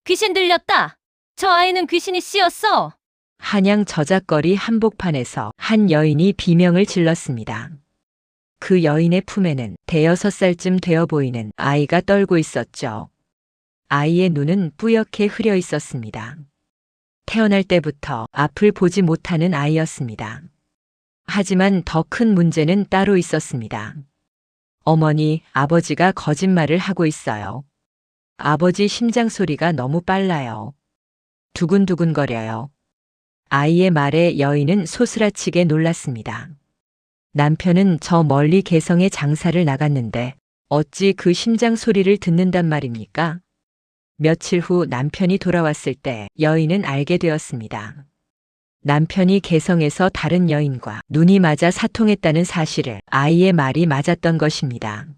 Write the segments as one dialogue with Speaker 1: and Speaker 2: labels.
Speaker 1: 귀신 들렸다. 저 아이는 귀신이 씌었어.
Speaker 2: 한양 저작거리 한복판에서 한 여인이 비명을 질렀습니다. 그 여인의 품에는 대여섯 살쯤 되어 보이는 아이가 떨고 있었죠. 아이의 눈은 뿌옇게 흐려 있었습니다. 태어날 때부터 앞을 보지 못하는 아이였습니다. 하지만 더 큰 문제는 따로 있었습니다. 어머니, 아버지가 거짓말을 하고 있어요. 아버지 심장 소리가 너무 빨라요. 두근두근거려요. 아이의 말에 여인은 소스라치게 놀랐습니다. 남편은 저 멀리 개성에 장사를 나갔는데 어찌 그 심장 소리를 듣는단 말입니까? 며칠 후 남편이 돌아왔을 때 여인은 알게 되었습니다. 남편이 개성에서 다른 여인과 눈이 맞아 사통했다는 사실을 아이의 말이 맞았던 것입니다.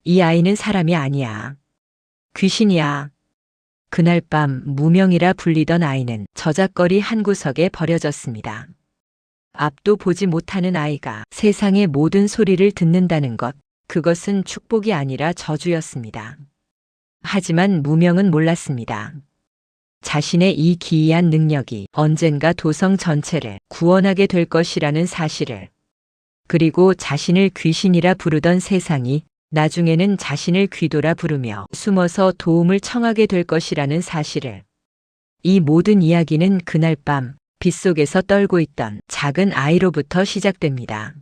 Speaker 2: 이 아이는 사람이 아니야. 귀신이야. 그날 밤 무명이라 불리던 아이는 저작거리 한 구석에 버려졌습니다. 앞도 보지 못하는 아이가 세상의 모든 소리를 듣는다는 것, 그것은 축복이 아니라 저주였습니다. 하지만 무명은 몰랐습니다. 자신의 이 기이한 능력이 언젠가 도성 전체를 구원하게 될 것이라는 사실을, 그리고 자신을 귀신이라 부르던 세상이 나중에는 자신을 귀도라 부르며 숨어서 도움을 청하게 될 것이라는 사실을. 이 모든 이야기는 그날 밤 빗속에서 떨고 있던 작은 아이로부터 시작됩니다.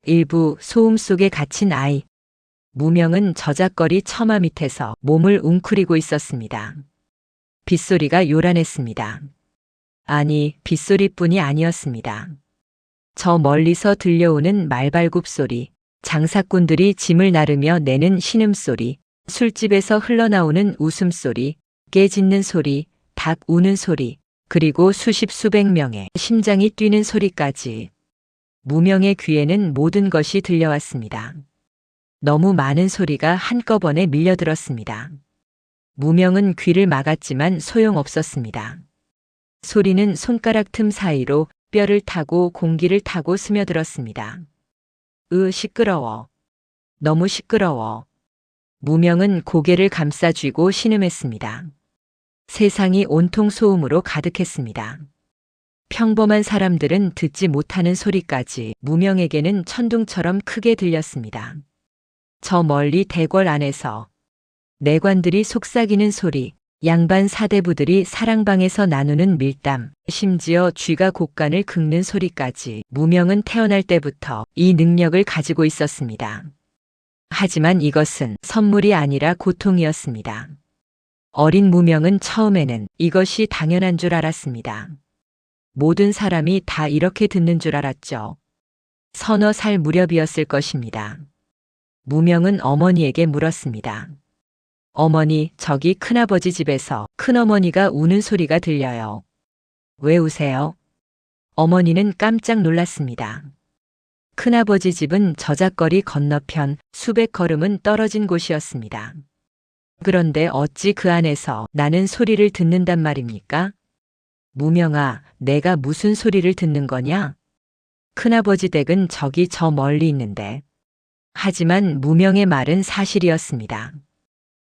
Speaker 2: 일부 소음 속에 갇힌 아이. 무명은 저작거리 처마 밑에서 몸을 웅크리고 있었습니다. 빗소리가 요란했습니다. 아니, 빗소리뿐이 아니었습니다. 저 멀리서 들려오는 말발굽 소리, 장사꾼들이 짐을 나르며 내는 신음소리, 술집에서 흘러나오는 웃음소리, 깨 짖는 소리, 닭 우는 소리, 그리고 수십 수백 명의 심장이 뛰는 소리까지. 무명의 귀에는 모든 것이 들려왔습니다. 너무 많은 소리가 한꺼번에 밀려들었습니다. 무명은 귀를 막았지만 소용없었습니다. 소리는 손가락 틈 사이로 뼈를 타고 공기를 타고 스며들었습니다. 시끄러워. 너무 시끄러워. 무명은 고개를 감싸 쥐고 신음했습니다. 세상이 온통 소음으로 가득했습니다. 평범한 사람들은 듣지 못하는 소리까지 무명에게는 천둥처럼 크게 들렸습니다. 저 멀리 대궐 안에서 내관들이 속삭이는 소리, 양반 사대부들이 사랑방에서 나누는 밀담, 심지어 쥐가 곡간을 긁는 소리까지. 무명은 태어날 때부터 이 능력을 가지고 있었습니다. 하지만 이것은 선물이 아니라 고통이었습니다. 어린 무명은 처음에는 이것이 당연한 줄 알았습니다. 모든 사람이 다 이렇게 듣는 줄 알았죠. 서너 살 무렵이었을 것입니다. 무명은 어머니에게 물었습니다. 어머니, 저기 큰아버지 집에서 큰어머니가 우는 소리가 들려요. 왜 우세요? 어머니는 깜짝 놀랐습니다. 큰아버지 집은 저작거리 건너편 수백 걸음은 떨어진 곳이었습니다. 그런데 어찌 그 안에서 나는 소리를 듣는단 말입니까? 무명아, 내가 무슨 소리를 듣는 거냐? 큰아버지 댁은 저기 저 멀리 있는데. 하지만 무명의 말은 사실이었습니다.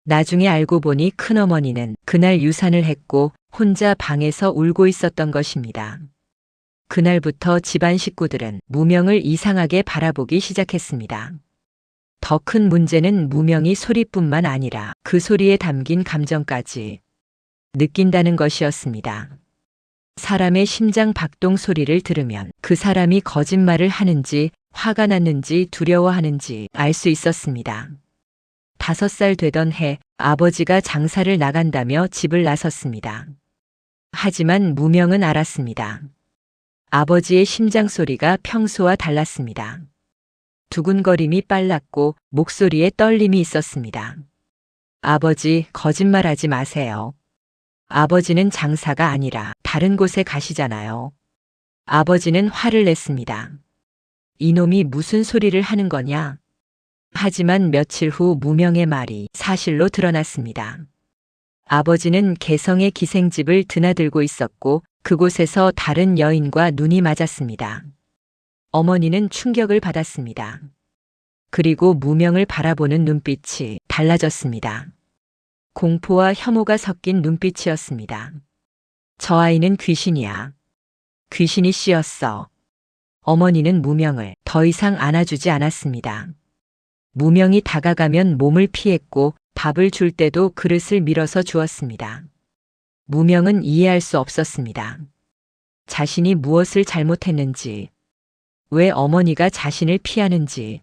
Speaker 2: 나중에 알고 보니 큰어머니는 그날 유산을 했고 혼자 방에서 울고 있었던 것입니다. 그날부터 집안 식구들은 무명을 이상하게 바라보기 시작했습니다. 더 큰 문제는 무명이 소리뿐만 아니라 그 소리에 담긴 감정까지 느낀다는 것이었습니다. 사람의 심장 박동 소리를 들으면 그 사람이 거짓말을 하는지 화가 났는지 두려워하는지 알 수 있었습니다. 5살 되던 해 아버지가 장사를 나간다며 집을 나섰습니다. 하지만 무명은 알았습니다. 아버지의 심장 소리가 평소와 달랐습니다. 두근거림이 빨랐고 목소리에 떨림이 있었습니다. 아버지, 거짓말하지 마세요. 아버지는 장사가 아니라 다른 곳에 가시잖아요. 아버지는 화를 냈습니다. 이놈이 무슨 소리를 하는 거냐? 하지만 며칠 후 무명의 말이 사실로 드러났습니다. 아버지는 개성의 기생집을 드나들고 있었고 그곳에서 다른 여인과 눈이 맞았습니다. 어머니는 충격을 받았습니다. 그리고 무명을 바라보는 눈빛이 달라졌습니다. 공포와 혐오가 섞인 눈빛이었습니다. 저 아이는 귀신이야. 귀신이 씌었어. 어머니는 무명을 더 이상 안아주지 않았습니다. 무명이 다가가면 몸을 피했고 밥을 줄 때도 그릇을 밀어서 주었습니다. 무명은 이해할 수 없었습니다. 자신이 무엇을 잘못했는지, 왜 어머니가 자신을 피하는지,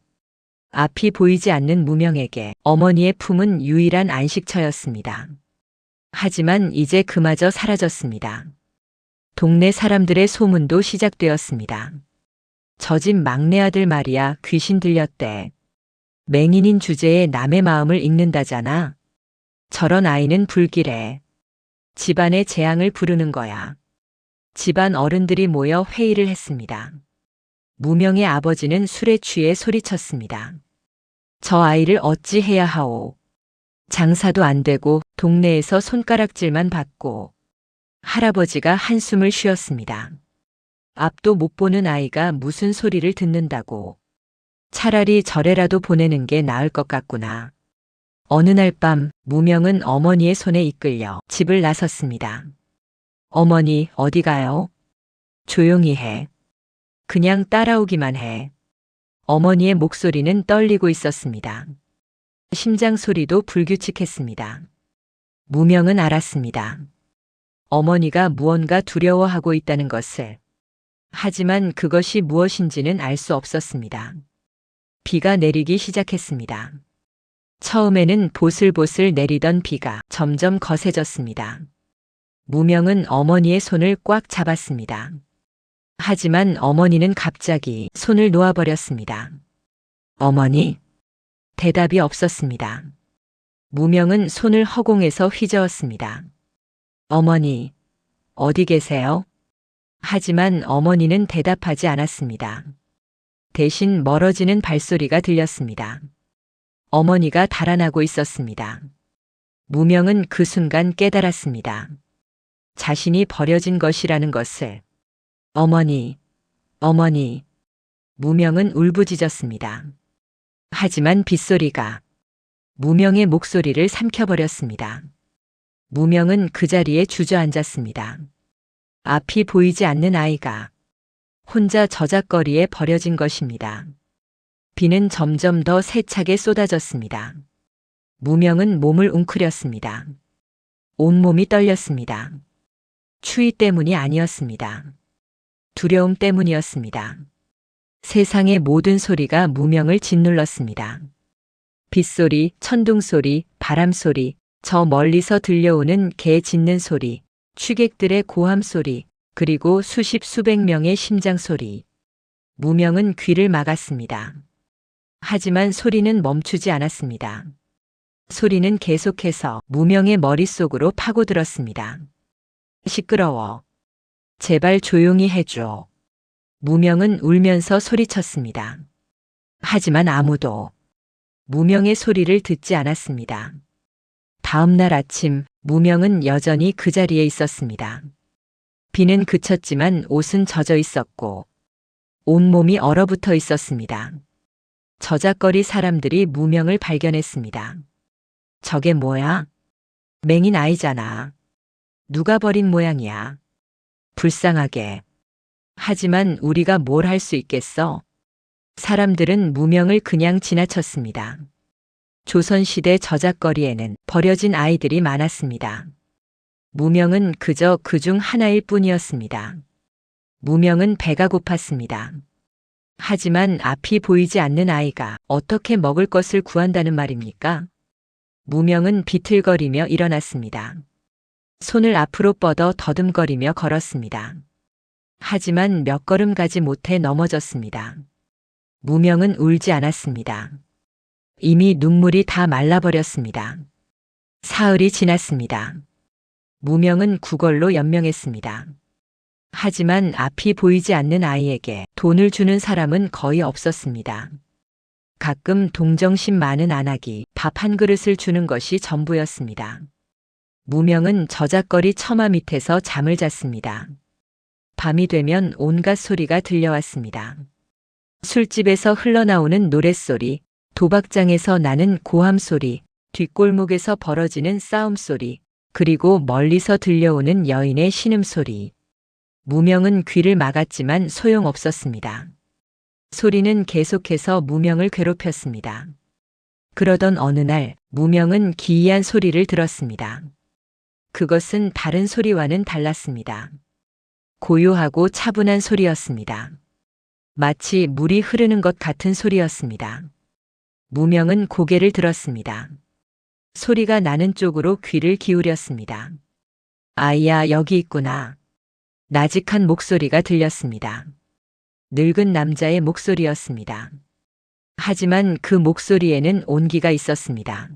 Speaker 2: 앞이 보이지 않는 무명에게 어머니의 품은 유일한 안식처였습니다. 하지만 이제 그마저 사라졌습니다. 동네 사람들의 소문도 시작되었습니다. 저 집 막내 아들 말이야 귀신 들렸대. 맹인인 주제에 남의 마음을 읽는다잖아. 저런 아이는 불길해. 집안의 재앙을 부르는 거야. 집안 어른들이 모여 회의를 했습니다. 무명의 아버지는 술에 취해 소리쳤습니다. 저 아이를 어찌 해야 하오. 장사도 안 되고 동네에서 손가락질만 받고. 할아버지가 한숨을 쉬었습니다. 앞도 못 보는 아이가 무슨 소리를 듣는다고. 차라리 절에라도 보내는 게 나을 것 같구나. 어느 날 밤 무명은 어머니의 손에 이끌려 집을 나섰습니다. 어머니 어디 가요? 조용히 해. 그냥 따라오기만 해. 어머니의 목소리는 떨리고 있었습니다. 심장 소리도 불규칙했습니다. 무명은 알았습니다. 어머니가 무언가 두려워하고 있다는 것을. 하지만 그것이 무엇인지는 알 수 없었습니다. 비가 내리기 시작했습니다. 처음에는 보슬보슬 내리던 비가 점점 거세졌습니다. 무명은 어머니의 손을 꽉 잡았습니다. 하지만 어머니는 갑자기 손을 놓아버렸습니다. 어머니? 대답이 없었습니다. 무명은 손을 허공에서 휘저었습니다. 어머니, 어디 계세요? 하지만 어머니는 대답하지 않았습니다. 대신 멀어지는 발소리가 들렸습니다. 어머니가 달아나고 있었습니다. 무명은 그 순간 깨달았습니다. 자신이 버려진 것이라는 것을. 어머니, 어머니. 무명은 울부짖었습니다. 하지만 빗소리가 무명의 목소리를 삼켜버렸습니다. 무명은 그 자리에 주저앉았습니다. 앞이 보이지 않는 아이가 혼자 저작거리에 버려진 것입니다. 비는 점점 더 세차게 쏟아졌습니다. 무명은 몸을 웅크렸습니다. 온몸이 떨렸습니다. 추위 때문이 아니었습니다. 두려움 때문이었습니다. 세상의 모든 소리가 무명을 짓눌렀습니다. 빗소리, 천둥소리, 바람소리, 저 멀리서 들려오는 개 짖는 소리, 취객들의 고함 소리, 그리고 수십 수백 명의 심장 소리. 무명은 귀를 막았습니다. 하지만 소리는 멈추지 않았습니다. 소리는 계속해서 무명의 머릿속으로 파고들었습니다. 시끄러워. 제발 조용히 해줘. 무명은 울면서 소리쳤습니다. 하지만 아무도 무명의 소리를 듣지 않았습니다. 다음 날 아침 무명은 여전히 그 자리에 있었습니다. 비는 그쳤지만 옷은 젖어 있었고 온몸이 얼어붙어 있었습니다. 저작거리 사람들이 무명을 발견했습니다. 저게 뭐야? 맹인 아이잖아. 누가 버린 모양이야. 불쌍하게. 하지만 우리가 뭘 할 수 있겠어? 사람들은 무명을 그냥 지나쳤습니다. 조선시대 저작거리에는 버려진 아이들이 많았습니다. 무명은 그저 그중 하나일 뿐이었습니다. 무명은 배가 고팠습니다. 하지만 앞이 보이지 않는 아이가 어떻게 먹을 것을 구한다는 말입니까? 무명은 비틀거리며 일어났습니다. 손을 앞으로 뻗어 더듬거리며 걸었습니다. 하지만 몇 걸음 가지 못해 넘어졌습니다. 무명은 울지 않았습니다. 이미 눈물이 다 말라버렸습니다. 사흘이 지났습니다. 무명은 구걸로 연명했습니다. 하지만 앞이 보이지 않는 아이에게 돈을 주는 사람은 거의 없었습니다. 가끔 동정심 많은 안악이 밥 한 그릇을 주는 것이 전부였습니다. 무명은 저작거리 처마 밑에서 잠을 잤습니다. 밤이 되면 온갖 소리가 들려왔습니다. 술집에서 흘러나오는 노랫소리, 도박장에서 나는 고함소리, 뒷골목에서 벌어지는 싸움소리, 그리고 멀리서 들려오는 여인의 신음소리. 무명은 귀를 막았지만 소용없었습니다. 소리는 계속해서 무명을 괴롭혔습니다. 그러던 어느 날 무명은 기이한 소리를 들었습니다. 그것은 다른 소리와는 달랐습니다. 고요하고 차분한 소리였습니다. 마치 물이 흐르는 것 같은 소리였습니다. 무명은 고개를 들었습니다. 소리가 나는 쪽으로 귀를 기울였습니다. 아이야, 여기 있구나. 나직한 목소리가 들렸습니다. 늙은 남자의 목소리였습니다. 하지만 그 목소리에는 온기가 있었습니다.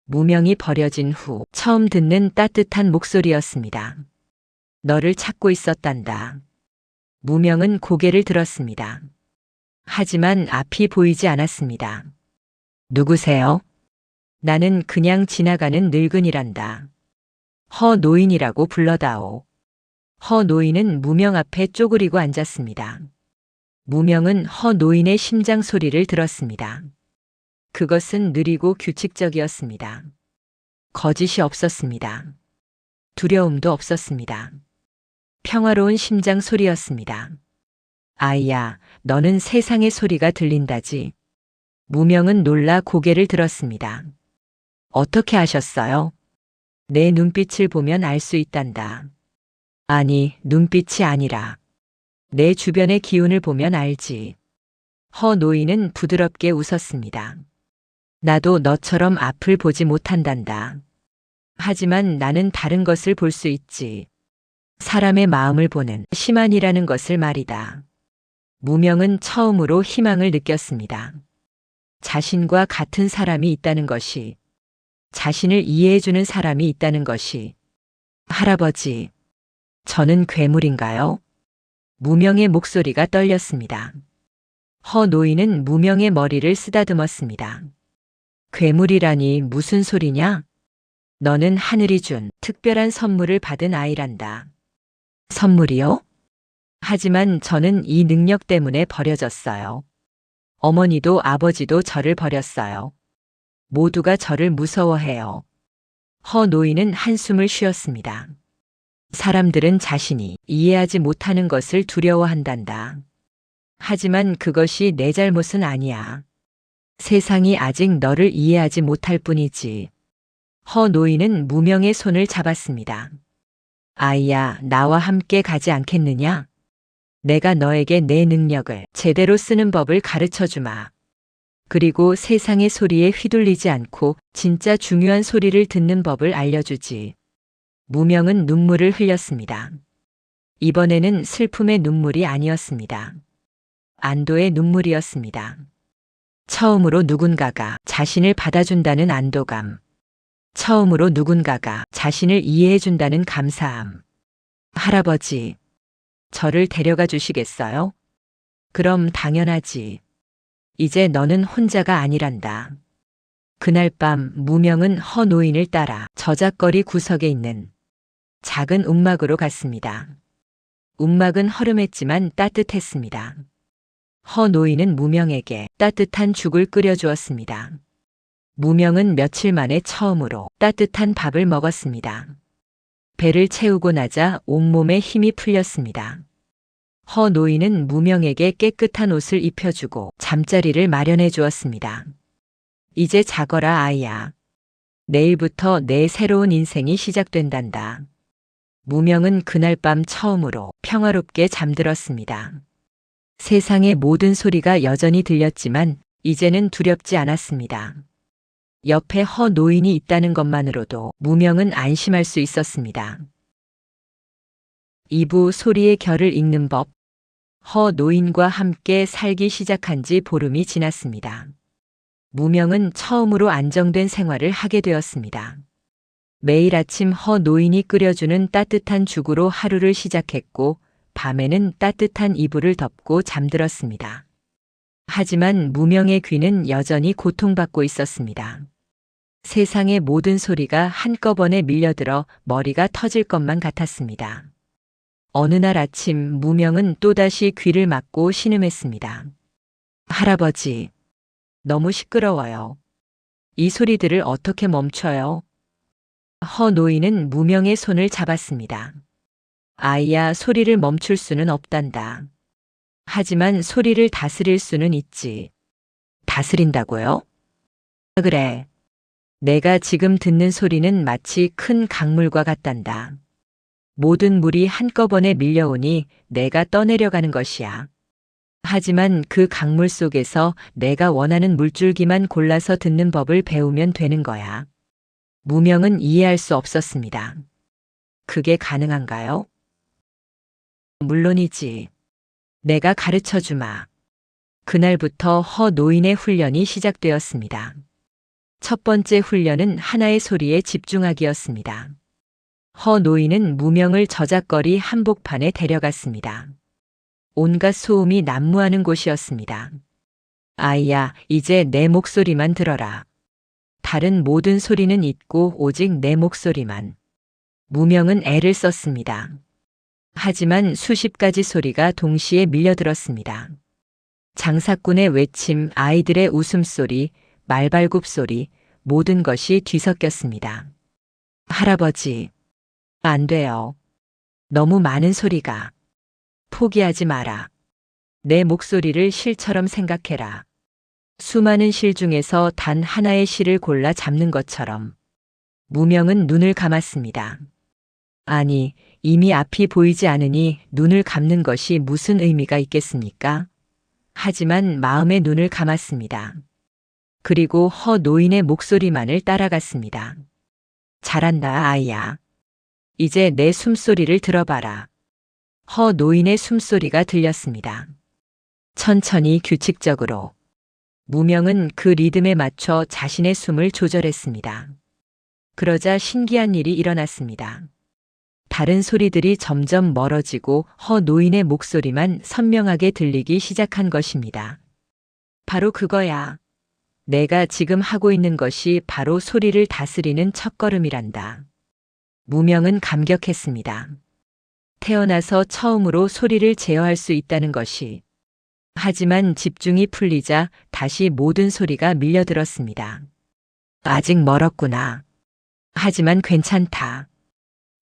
Speaker 2: 무명이 버려진 후 처음 듣는 따뜻한 목소리였습니다. 너를 찾고 있었단다. 무명은 고개를 들었습니다. 하지만 앞이 보이지 않았습니다. 누구세요? 나는 그냥 지나가는 늙은이란다. 허노인이라고 불러다오. 허노인은 무명 앞에 쪼그리고 앉았습니다. 무명은 허노인의 심장 소리를 들었습니다. 그것은 느리고 규칙적이었습니다. 거짓이 없었습니다. 두려움도 없었습니다. 평화로운 심장 소리였습니다. 아이야, 너는 세상의 소리가 들린다지. 무명은 놀라 고개를 들었습니다. 어떻게 아셨어요? 내 눈빛을 보면 알 수 있단다. 아니, 눈빛이 아니라 내 주변의 기운을 보면 알지. 허노인은 부드럽게 웃었습니다. 나도 너처럼 앞을 보지 못한단다. 하지만 나는 다른 것을 볼 수 있지. 사람의 마음을 보는 시만이라는 것을 말이다. 무명은 처음으로 희망을 느꼈습니다. 자신과 같은 사람이 있다는 것이, 자신을 이해해주는 사람이 있다는 것이. 할아버지, 저는 괴물인가요? 무명의 목소리가 떨렸습니다. 허노인은 무명의 머리를 쓰다듬었습니다. 괴물이라니 무슨 소리냐? 너는 하늘이 준 특별한 선물을 받은 아이란다. 선물이요? 하지만 저는 이 능력 때문에 버려졌어요. 어머니도 아버지도 저를 버렸어요. 모두가 저를 무서워해요. 허노인은 한숨을 쉬었습니다. 사람들은 자신이 이해하지 못하는 것을 두려워한단다. 하지만 그것이 내 잘못은 아니야. 세상이 아직 너를 이해하지 못할 뿐이지. 허노인은 무명의 손을 잡았습니다. 아이야, 나와 함께 가지 않겠느냐? 내가 너에게 내 능력을 제대로 쓰는 법을 가르쳐 주마. 그리고 세상의 소리에 휘둘리지 않고 진짜 중요한 소리를 듣는 법을 알려주지. 무명은 눈물을 흘렸습니다. 이번에는 슬픔의 눈물이 아니었습니다. 안도의 눈물이었습니다. 처음으로 누군가가 자신을 받아준다는 안도감. 처음으로 누군가가 자신을 이해해준다는 감사함. 할아버지, 저를 데려가 주시겠어요? 그럼 당연하지. 이제 너는 혼자가 아니란다. 그날 밤 무명은 허노인을 따라 저작거리 구석에 있는 작은 움막으로 갔습니다. 움막은 허름했지만 따뜻했습니다. 허노인은 무명에게 따뜻한 죽을 끓여주었습니다. 무명은 며칠 만에 처음으로 따뜻한 밥을 먹었습니다. 배를 채우고 나자 온몸에 힘이 풀렸습니다. 허노인은 무명에게 깨끗한 옷을 입혀주고 잠자리를 마련해 주었습니다. 이제 자거라 아이야. 내일부터 내 새로운 인생이 시작된단다. 무명은 그날 밤 처음으로 평화롭게 잠들었습니다. 세상의 모든 소리가 여전히 들렸지만 이제는 두렵지 않았습니다. 옆에 허노인이 있다는 것만으로도 무명은 안심할 수 있었습니다. 2부 소리의 결을 읽는 법. 허노인과 함께 살기 시작한 지 보름이 지났습니다. 무명은 처음으로 안정된 생활을 하게 되었습니다. 매일 아침 허노인이 끓여주는 따뜻한 죽으로 하루를 시작했고 밤에는 따뜻한 이불을 덮고 잠들었습니다. 하지만 무명의 귀는 여전히 고통받고 있었습니다. 세상의 모든 소리가 한꺼번에 밀려들어 머리가 터질 것만 같았습니다. 어느 날 아침 무명은 또다시 귀를 막고 신음했습니다. 할아버지, 너무 시끄러워요. 이 소리들을 어떻게 멈춰요? 허 노인은 무명의 손을 잡았습니다. 아이야, 소리를 멈출 수는 없단다. 하지만 소리를 다스릴 수는 있지. 다스린다고요? 그래. 내가 지금 듣는 소리는 마치 큰 강물과 같단다. 모든 물이 한꺼번에 밀려오니 내가 떠내려가는 것이야. 하지만 그 강물 속에서 내가 원하는 물줄기만 골라서 듣는 법을 배우면 되는 거야. 무명은 이해할 수 없었습니다. 그게 가능한가요? 물론이지. 내가 가르쳐 주마. 그날부터 허 노인의 훈련이 시작되었습니다. 첫 번째 훈련은 하나의 소리에 집중하기였습니다. 허 노인은 무명을 저작거리 한복판에 데려갔습니다. 온갖 소음이 난무하는 곳이었습니다. 아이야, 이제 내 목소리만 들어라. 다른 모든 소리는 잊고 오직 내 목소리만. 무명은 애를 썼습니다. 하지만 수십 가지 소리가 동시에 밀려들었습니다. 장사꾼의 외침, 아이들의 웃음소리, 말발굽 소리, 모든 것이 뒤섞였습니다. 할아버지, 안 돼요. 너무 많은 소리가. 포기하지 마라. 내 목소리를 실처럼 생각해라. 수많은 실 중에서 단 하나의 실을 골라 잡는 것처럼. 무명은 눈을 감았습니다. 아니, 이미 앞이 보이지 않으니 눈을 감는 것이 무슨 의미가 있겠습니까? 하지만 마음의 눈을 감았습니다. 그리고 허 노인의 목소리만을 따라갔습니다. 잘한다, 아이야. 이제 내 숨소리를 들어봐라. 허 노인의 숨소리가 들렸습니다. 천천히 규칙적으로. 무명은 그 리듬에 맞춰 자신의 숨을 조절했습니다. 그러자 신기한 일이 일어났습니다. 다른 소리들이 점점 멀어지고 허 노인의 목소리만 선명하게 들리기 시작한 것입니다. 바로 그거야. 내가 지금 하고 있는 것이 바로 소리를 다스리는 첫걸음이란다. 무명은 감격했습니다. 태어나서 처음으로 소리를 제어할 수 있다는 것이. 하지만 집중이 풀리자 다시 모든 소리가 밀려들었습니다. 아직 멀었구나. 하지만 괜찮다.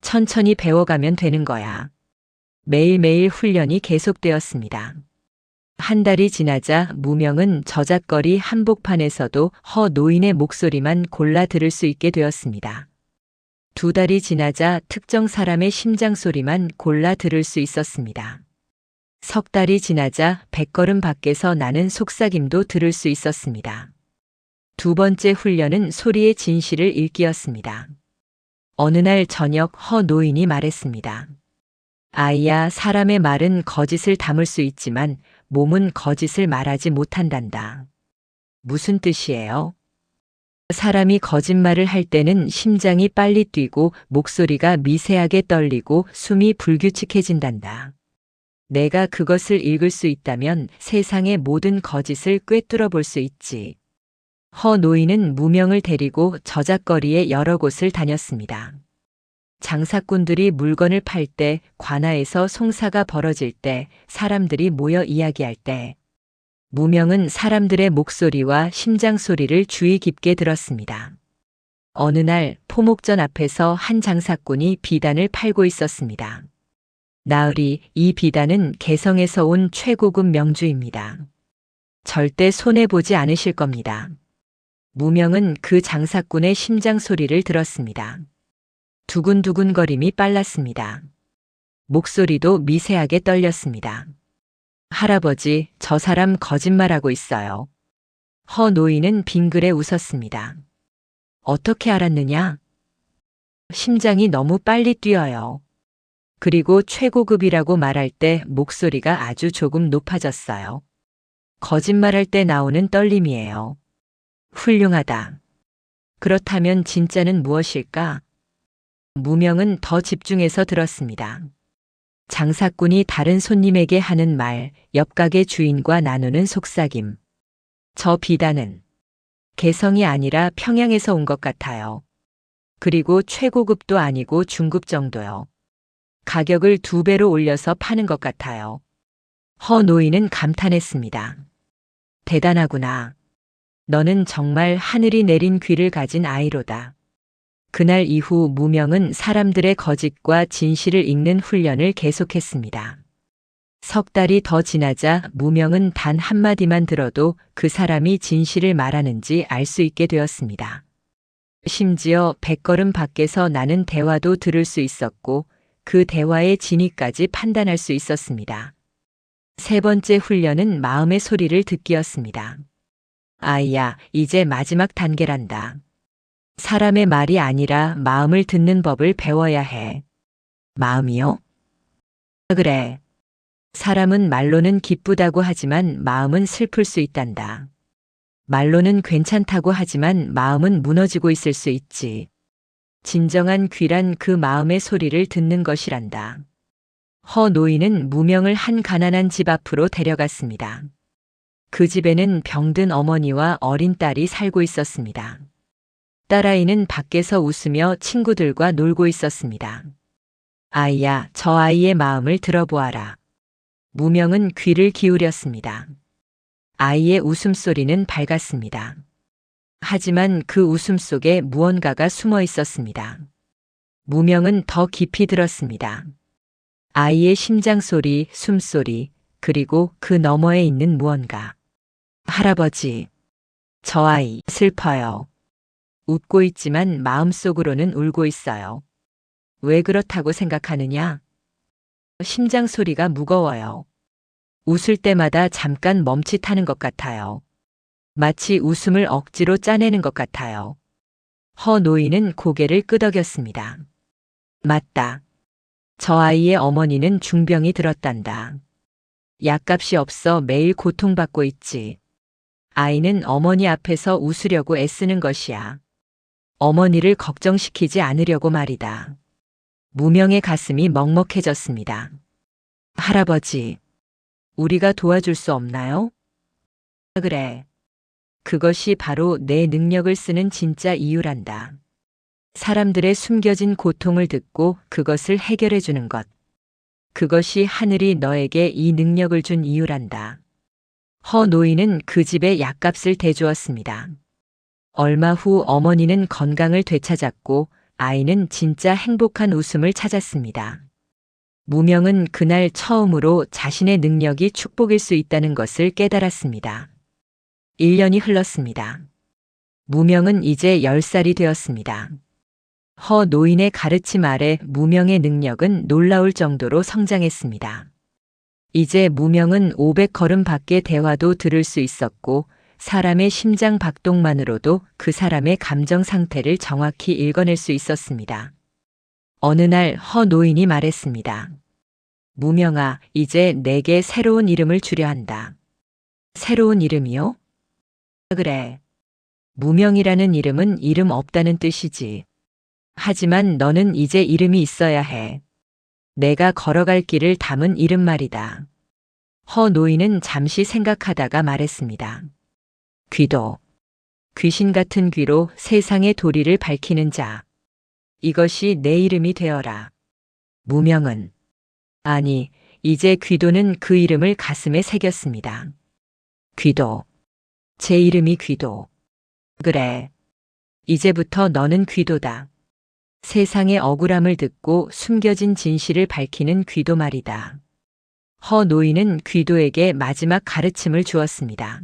Speaker 2: 천천히 배워가면 되는 거야. 매일매일 훈련이 계속되었습니다. 한 달이 지나자 무명은 저작거리 한복판에서도 허 노인의 목소리만 골라 들을 수 있게 되었습니다. 두 달이 지나자 특정 사람의 심장 소리만 골라 들을 수 있었습니다. 석 달이 지나자 100걸음 밖에서 나는 속삭임도 들을 수 있었습니다. 두 번째 훈련은 소리의 진실을 읽기였습니다. 어느 날 저녁 허 노인이 말했습니다. 아이야, 사람의 말은 거짓을 담을 수 있지만 몸은 거짓을 말하지 못한단다. 무슨 뜻이에요? 사람이 거짓말을 할 때는 심장이 빨리 뛰고 목소리가 미세하게 떨리고 숨이 불규칙해진단다. 내가 그것을 읽을 수 있다면 세상의 모든 거짓을 꿰뚫어 볼 수 있지. 허 노인은 무명을 데리고 저작거리의 여러 곳을 다녔습니다. 장사꾼들이 물건을 팔 때, 관아에서 송사가 벌어질 때, 사람들이 모여 이야기할 때, 무명은 사람들의 목소리와 심장 소리를 주의 깊게 들었습니다. 어느 날 포목전 앞에서 한 장사꾼이 비단을 팔고 있었습니다. 나으리, 이 비단은 개성에서 온 최고급 명주입니다. 절대 손해보지 않으실 겁니다. 무명은 그 장사꾼의 심장 소리를 들었습니다. 두근두근거림이 빨랐습니다. 목소리도 미세하게 떨렸습니다. 할아버지, 저 사람 거짓말하고 있어요. 허 노인은 빙그레 웃었습니다. 어떻게 알았느냐? 심장이 너무 빨리 뛰어요. 그리고 최고급이라고 말할 때 목소리가 아주 조금 높아졌어요. 거짓말할 때 나오는 떨림이에요. 훌륭하다. 그렇다면 진짜는 무엇일까? 무명은 더 집중해서 들었습니다. 장사꾼이 다른 손님에게 하는 말, 옆가게 주인과 나누는 속삭임. 저 비단은 개성이 아니라 평양에서 온 것 같아요. 그리고 최고급도 아니고 중급 정도요. 가격을 2배로 올려서 파는 것 같아요. 허 노인은 감탄했습니다. 대단하구나. 너는 정말 하늘이 내린 귀를 가진 아이로다. 그날 이후 무명은 사람들의 거짓과 진실을 읽는 훈련을 계속했습니다. 석 달이 더 지나자 무명은 단 한마디만 들어도 그 사람이 진실을 말하는지 알 수 있게 되었습니다. 심지어 100걸음 밖에서 나는 대화도 들을 수 있었고 그 대화의 진위까지 판단할 수 있었습니다. 세 번째 훈련은 마음의 소리를 듣기였습니다. 아이야, 이제 마지막 단계란다. 사람의 말이 아니라 마음을 듣는 법을 배워야 해. 마음이요? 그래. 사람은 말로는 기쁘다고 하지만 마음은 슬플 수 있단다. 말로는 괜찮다고 하지만 마음은 무너지고 있을 수 있지. 진정한 귀란 그 마음의 소리를 듣는 것이란다. 허 노인은 무명을 한 가난한 집 앞으로 데려갔습니다. 그 집에는 병든 어머니와 어린 딸이 살고 있었습니다. 딸아이는 밖에서 웃으며 친구들과 놀고 있었습니다. 아이야, 저 아이의 마음을 들어보아라. 무명은 귀를 기울였습니다. 아이의 웃음소리는 밝았습니다. 하지만 그 웃음 속에 무언가가 숨어 있었습니다. 무명은 더 깊이 들었습니다. 아이의 심장 소리, 숨소리, 그리고 그 너머에 있는 무언가. 할아버지, 저 아이 슬퍼요. 웃고 있지만 마음속으로는 울고 있어요. 왜 그렇다고 생각하느냐? 심장 소리가 무거워요. 웃을 때마다 잠깐 멈칫하는 것 같아요. 마치 웃음을 억지로 짜내는 것 같아요. 허 노인은 고개를 끄덕였습니다. 맞다. 저 아이의 어머니는 중병이 들었단다. 약값이 없어 매일 고통받고 있지. 아이는 어머니 앞에서 웃으려고 애쓰는 것이야. 어머니를 걱정시키지 않으려고 말이다. 무명의 가슴이 먹먹해졌습니다. 할아버지, 우리가 도와줄 수 없나요? 그래. 그것이 바로 내 능력을 쓰는 진짜 이유란다. 사람들의 숨겨진 고통을 듣고 그것을 해결해 주는 것. 그것이 하늘이 너에게 이 능력을 준 이유란다. 허 노인은 그 집에 약값을 대주었습니다. 얼마 후 어머니는 건강을 되찾았고 아이는 진짜 행복한 웃음을 찾았습니다. 무명은 그날 처음으로 자신의 능력이 축복일 수 있다는 것을 깨달았습니다. 1년이 흘렀습니다. 무명은 이제 10살이 되었습니다. 허 노인의 가르침 아래 무명의 능력은 놀라울 정도로 성장했습니다. 이제 무명은 500걸음 밖의 대화도 들을 수 있었고 사람의 심장 박동만으로도 그 사람의 감정 상태를 정확히 읽어낼 수 있었습니다. 어느 날 허 노인이 말했습니다. 무명아, 이제 내게 새로운 이름을 주려 한다. 새로운 이름이요? 그래. 무명이라는 이름은 이름 없다는 뜻이지. 하지만 너는 이제 이름이 있어야 해. 내가 걸어갈 길을 담은 이름 말이다. 허 노인은 잠시 생각하다가 말했습니다. 귀도. 귀신 같은 귀로 세상의 도리를 밝히는 자. 이것이 내 이름이 되어라. 무명은. 아니, 이제 귀도는 그 이름을 가슴에 새겼습니다. 귀도. 제 이름이 귀도. 그래. 이제부터 너는 귀도다. 세상의 억울함을 듣고 숨겨진 진실을 밝히는 귀도 말이다. 허 노인은 귀도에게 마지막 가르침을 주었습니다.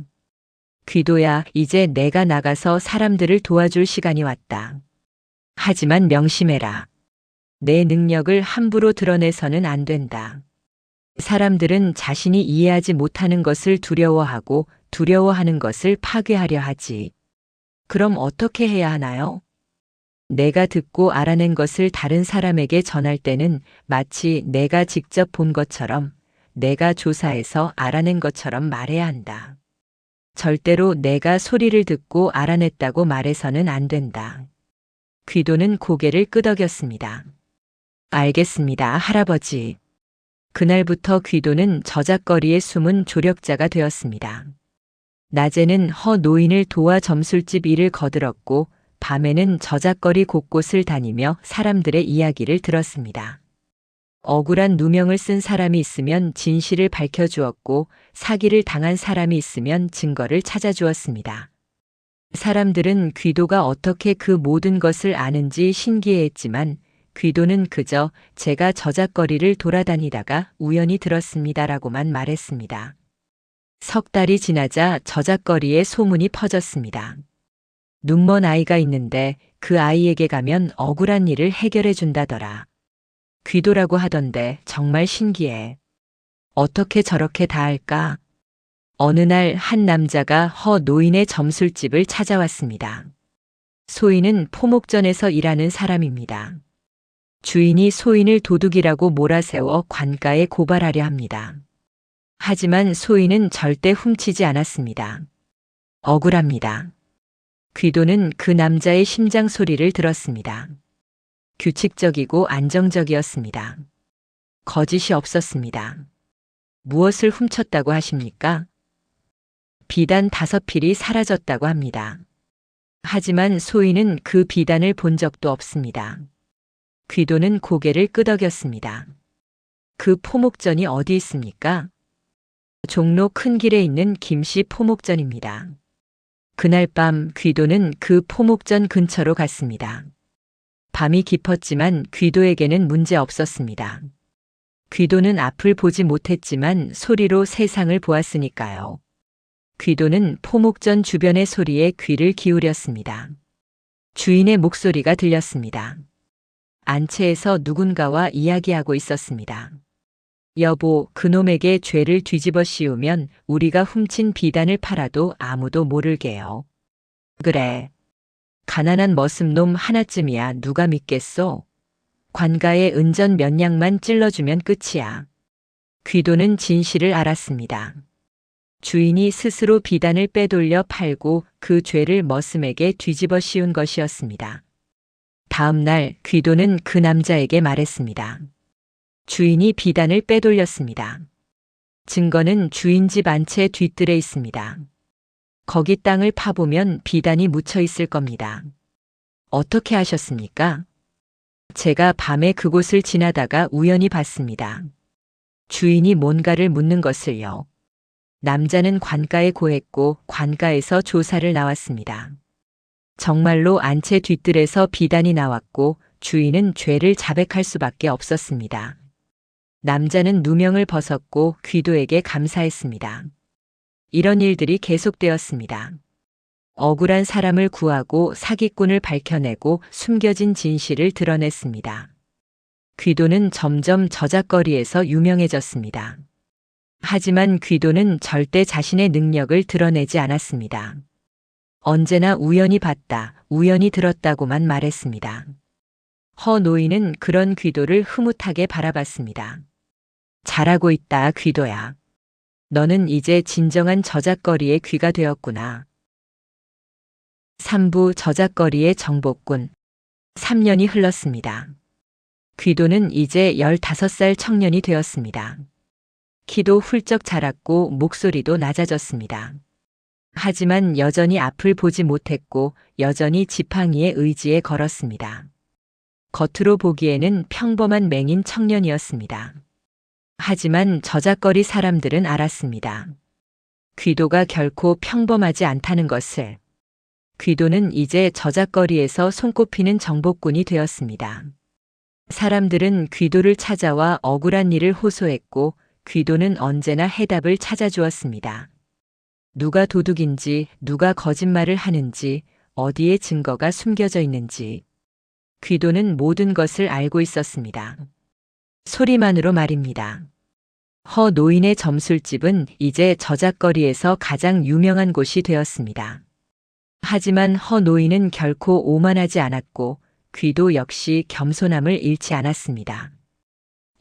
Speaker 2: 귀도야, 이제 내가 나가서 사람들을 도와줄 시간이 왔다. 하지만 명심해라. 내 능력을 함부로 드러내서는 안 된다. 사람들은 자신이 이해하지 못하는 것을 두려워하고 두려워하는 것을 파괴하려 하지. 그럼 어떻게 해야 하나요? 내가 듣고 알아낸 것을 다른 사람에게 전할 때는 마치 내가 직접 본 것처럼, 내가 조사해서 알아낸 것처럼 말해야 한다. 절대로 내가 소리를 듣고 알아냈다고 말해서는 안 된다. 귀도는 고개를 끄덕였습니다. 알겠습니다, 할아버지. 그날부터 귀도는 저작거리에 숨은 조력자가 되었습니다. 낮에는 허 노인을 도와 점술집 일을 거들었고 밤에는 저작거리 곳곳을 다니며 사람들의 이야기를 들었습니다. 억울한 누명을 쓴 사람이 있으면 진실을 밝혀주었고 사기를 당한 사람이 있으면 증거를 찾아주었습니다. 사람들은 귀도가 어떻게 그 모든 것을 아는지 신기해했지만 귀도는 그저 제가 저작거리를 돌아다니다가 우연히 들었습니다라고만 말했습니다. 석 달이 지나자 저작거리에 소문이 퍼졌습니다. 눈먼 아이가 있는데 그 아이에게 가면 억울한 일을 해결해 준다더라. 귀도라고 하던데 정말 신기해. 어떻게 저렇게 다 할까? 어느 날 한 남자가 허 노인의 점술집을 찾아왔습니다. 소인은 포목전에서 일하는 사람입니다. 주인이 소인을 도둑이라고 몰아세워 관가에 고발하려 합니다. 하지만 소인은 절대 훔치지 않았습니다. 억울합니다. 귀도는 그 남자의 심장 소리를 들었습니다. 규칙적이고 안정적이었습니다. 거짓이 없었습니다. 무엇을 훔쳤다고 하십니까? 비단 5필이 사라졌다고 합니다. 하지만 소인은 그 비단을 본 적도 없습니다. 귀도는 고개를 끄덕였습니다. 그 포목전이 어디 있습니까? 종로 큰 길에 있는 김씨 포목전입니다. 그날 밤 귀도는 그 포목전 근처로 갔습니다. 밤이 깊었지만 귀도에게는 문제 없었습니다. 귀도는 앞을 보지 못했지만 소리로 세상을 보았으니까요. 귀도는 포목전 주변의 소리에 귀를 기울였습니다. 주인의 목소리가 들렸습니다. 안채에서 누군가와 이야기하고 있었습니다. 여보, 그놈에게 죄를 뒤집어 씌우면 우리가 훔친 비단을 팔아도 아무도 모르게요. 그래. 가난한 머슴놈 하나쯤이야 누가 믿겠소? 관가에 은전 몇 냥만 찔러주면 끝이야. 귀도는 진실을 알았습니다. 주인이 스스로 비단을 빼돌려 팔고 그 죄를 머슴에게 뒤집어 씌운 것이었습니다. 다음 날 귀도는 그 남자에게 말했습니다. 주인이 비단을 빼돌렸습니다. 증거는 주인 집 안채 뒤뜰에 있습니다. 거기 땅을 파보면 비단이 묻혀 있을 겁니다. 어떻게 하셨습니까? 제가 밤에 그곳을 지나다가 우연히 봤습니다. 주인이 뭔가를 묻는 것을요. 남자는 관가에 고했고 관가에서 조사를 나왔습니다. 정말로 안채 뒤뜰에서 비단이 나왔고 주인은 죄를 자백할 수밖에 없었습니다. 남자는 누명을 벗었고 귀도에게 감사했습니다. 이런 일들이 계속되었습니다. 억울한 사람을 구하고 사기꾼을 밝혀내고 숨겨진 진실을 드러냈습니다. 귀도는 점점 저작거리에서 유명해졌습니다. 하지만 귀도는 절대 자신의 능력을 드러내지 않았습니다. 언제나 우연히 봤다, 우연히 들었다고만 말했습니다. 허 노인은 그런 귀도를 흐뭇하게 바라봤습니다. 잘하고 있다, 귀도야. 너는 이제 진정한 저작거리의 귀가 되었구나. 3부 저작거리의 정복꾼. 3년이 흘렀습니다. 귀도는 이제 15살 청년이 되었습니다. 키도 훌쩍 자랐고 목소리도 낮아졌습니다. 하지만 여전히 앞을 보지 못했고 여전히 지팡이의 의지에 걸었습니다. 겉으로 보기에는 평범한 맹인 청년이었습니다. 하지만 저작거리 사람들은 알았습니다. 귀도가 결코 평범하지 않다는 것을. 귀도는 이제 저작거리에서 손꼽히는 정복꾼이 되었습니다. 사람들은 귀도를 찾아와 억울한 일을 호소했고 귀도는 언제나 해답을 찾아주었습니다. 누가 도둑인지, 누가 거짓말을 하는지, 어디에 증거가 숨겨져 있는지. 귀도는 모든 것을 알고 있었습니다. 소리만으로 말입니다. 허 노인의 점술집은 이제 저작거리에서 가장 유명한 곳이 되었습니다. 하지만 허 노인은 결코 오만하지 않았고 귀도 역시 겸손함을 잃지 않았습니다.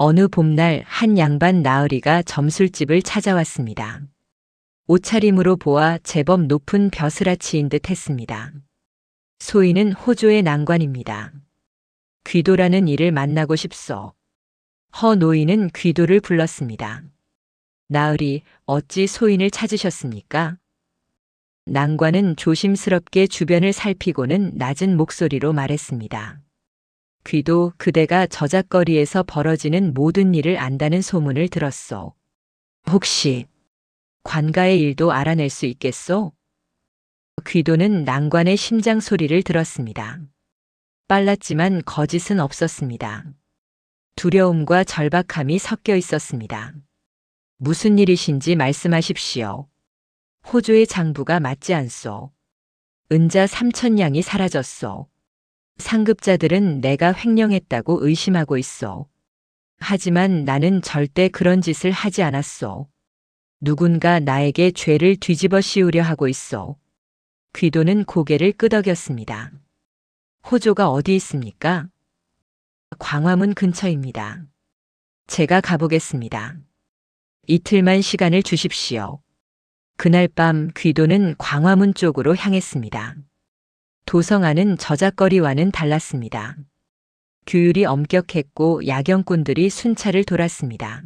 Speaker 2: 어느 봄날 한 양반 나으리가 점술집을 찾아왔습니다. 옷차림으로 보아 제법 높은 벼슬아치인 듯 했습니다. 소인은 호조의 난관입니다. 귀도라는 이를 만나고 싶소. 허 노인은 귀도를 불렀습니다. 나으리, 어찌 소인을 찾으셨습니까? 난관은 조심스럽게 주변을 살피고는 낮은 목소리로 말했습니다. 귀도, 그대가 저작거리에서 벌어지는 모든 일을 안다는 소문을 들었소. 혹시 관가의 일도 알아낼 수 있겠소? 귀도는 난관의 심장 소리를 들었습니다. 빨랐지만 거짓은 없었습니다. 두려움과 절박함이 섞여 있었습니다. 무슨 일이신지 말씀하십시오. 호조의 장부가 맞지 않소. 은자 3,000냥이 사라졌소. 상급자들은 내가 횡령했다고 의심하고 있소. 하지만 나는 절대 그런 짓을 하지 않았소. 누군가 나에게 죄를 뒤집어 씌우려 하고 있소. 귀도는 고개를 끄덕였습니다. 호조가 어디 있습니까? 광화문 근처입니다. 제가 가보겠습니다. 이틀만 시간을 주십시오. 그날 밤 귀도는 광화문 쪽으로 향했습니다. 도성 안은 저작거리와는 달랐습니다. 규율이 엄격했고 야경꾼들이 순찰을 돌았습니다.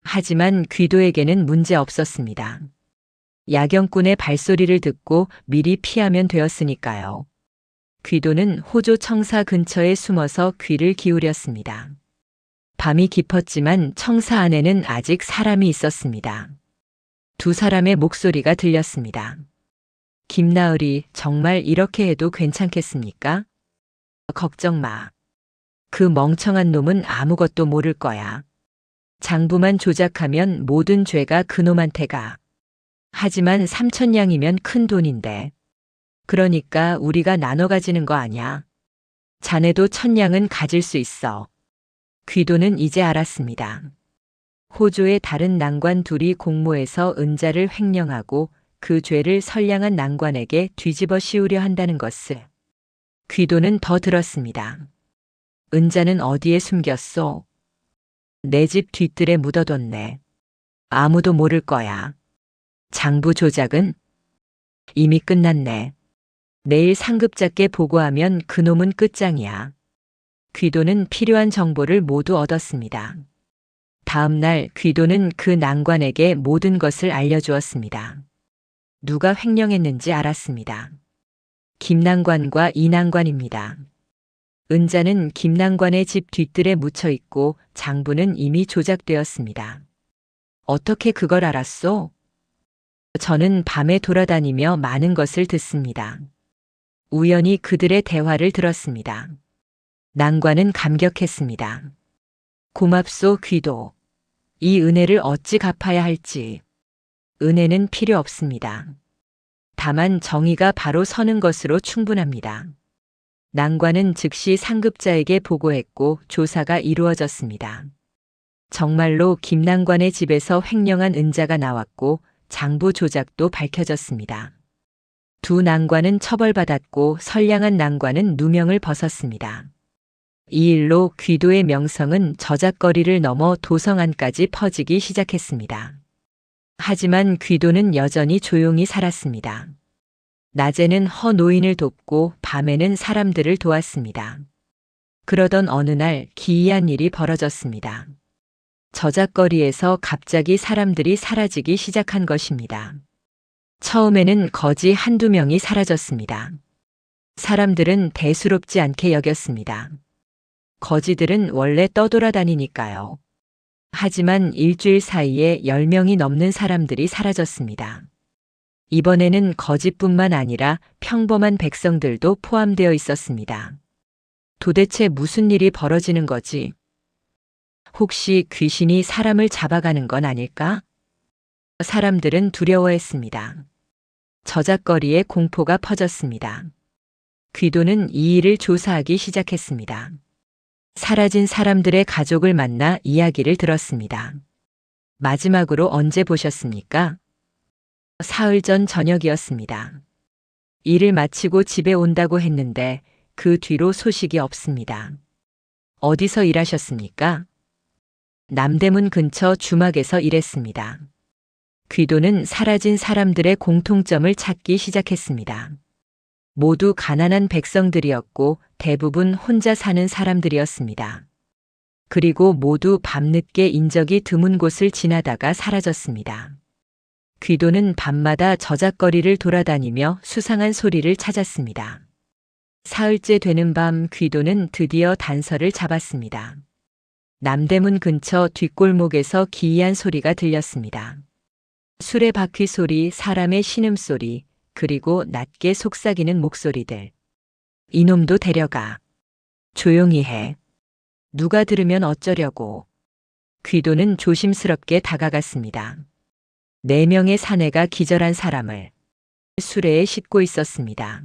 Speaker 2: 하지만 귀도에게는 문제 없었습니다. 야경꾼의 발소리를 듣고 미리 피하면 되었으니까요. 귀도는 호조 청사 근처에 숨어서 귀를 기울였습니다. 밤이 깊었지만 청사 안에는 아직 사람이 있었습니다. 두 사람의 목소리가 들렸습니다. 김나으리, 정말 이렇게 해도 괜찮겠습니까? 걱정 마. 그 멍청한 놈은 아무것도 모를 거야. 장부만 조작하면 모든 죄가 그놈한테 가. 하지만 3,000냥이면 큰 돈인데. 그러니까 우리가 나눠 가지는 거 아냐. 자네도 1,000냥은 가질 수 있어. 귀도는 이제 알았습니다. 호조의 다른 난관 둘이 공모해서 은자를 횡령하고 그 죄를 선량한 난관에게 뒤집어 씌우려 한다는 것을. 귀도는 더 들었습니다. 은자는 어디에 숨겼소? 내 집 뒤뜰에 묻어뒀네. 아무도 모를 거야. 장부 조작은? 이미 끝났네. 내일 상급자께 보고하면 그놈은 끝장이야. 귀도는 필요한 정보를 모두 얻었습니다. 다음 날 귀도는 그 난관에게 모든 것을 알려주었습니다. 누가 횡령했는지 알았습니다. 김난관과 이난관입니다. 은자는 김난관의 집 뒤뜰에 묻혀 있고 장부는 이미 조작되었습니다. 어떻게 그걸 알았소? 저는 밤에 돌아다니며 많은 것을 듣습니다. 우연히 그들의 대화를 들었습니다. 난관은 감격했습니다. 고맙소 귀도. 이 은혜를 어찌 갚아야 할지. 은혜는 필요 없습니다. 다만 정의가 바로 서는 것으로 충분합니다. 난관은 즉시 상급자에게 보고했고 조사가 이루어졌습니다. 정말로 김난관의 집에서 횡령한 은자가 나왔고 장부 조작도 밝혀졌습니다. 두 난관은 처벌받았고 선량한 난관은 누명을 벗었습니다. 이 일로 귀도의 명성은 저작거리를 넘어 도성 안까지 퍼지기 시작했습니다. 하지만 귀도는 여전히 조용히 살았습니다. 낮에는 허노인을 돕고 밤에는 사람들을 도왔습니다. 그러던 어느 날 기이한 일이 벌어졌습니다. 저작거리에서 갑자기 사람들이 사라지기 시작한 것입니다. 처음에는 거지 한두 명이 사라졌습니다. 사람들은 대수롭지 않게 여겼습니다. 거지들은 원래 떠돌아다니니까요. 하지만 일주일 사이에 10명이 넘는 사람들이 사라졌습니다. 이번에는 거지뿐만 아니라 평범한 백성들도 포함되어 있었습니다. 도대체 무슨 일이 벌어지는 거지? 혹시 귀신이 사람을 잡아가는 건 아닐까? 사람들은 두려워했습니다. 저작거리에 공포가 퍼졌습니다. 귀도는 이 일을 조사하기 시작했습니다. 사라진 사람들의 가족을 만나 이야기를 들었습니다. 마지막으로 언제 보셨습니까? 사흘 전 저녁이었습니다. 일을 마치고 집에 온다고 했는데 그 뒤로 소식이 없습니다. 어디서 일하셨습니까? 남대문 근처 주막에서 일했습니다. 귀도는 사라진 사람들의 공통점을 찾기 시작했습니다. 모두 가난한 백성들이었고 대부분 혼자 사는 사람들이었습니다. 그리고 모두 밤늦게 인적이 드문 곳을 지나다가 사라졌습니다. 귀도는 밤마다 저작거리를 돌아다니며 수상한 소리를 찾았습니다. 사흘째 되는 밤 귀도는 드디어 단서를 잡았습니다. 남대문 근처 뒷골목에서 기이한 소리가 들렸습니다. 수레바퀴 소리, 사람의 신음소리, 그리고 낮게 속삭이는 목소리들. 이놈도 데려가. 조용히 해. 누가 들으면 어쩌려고. 귀도는 조심스럽게 다가갔습니다. 4명의 사내가 기절한 사람을 수레에 싣고 있었습니다.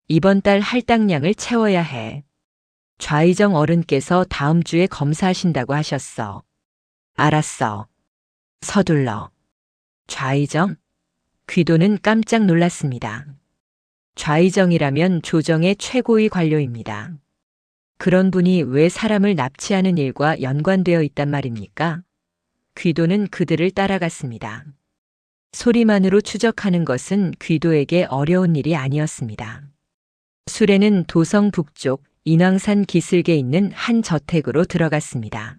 Speaker 2: 이번 달 할당량을 채워야 해. 좌의정 어른께서 다음 주에 검사하신다고 하셨어. 알았어. 서둘러. 좌의정? 귀도는 깜짝 놀랐습니다. 좌의정이라면 조정의 최고위 관료입니다. 그런 분이 왜 사람을 납치하는 일과 연관되어 있단 말입니까? 귀도는 그들을 따라갔습니다. 소리만으로 추적하는 것은 귀도에게 어려운 일이 아니었습니다. 수레는 도성 북쪽 인왕산 기슭에 있는 한 저택으로 들어갔습니다.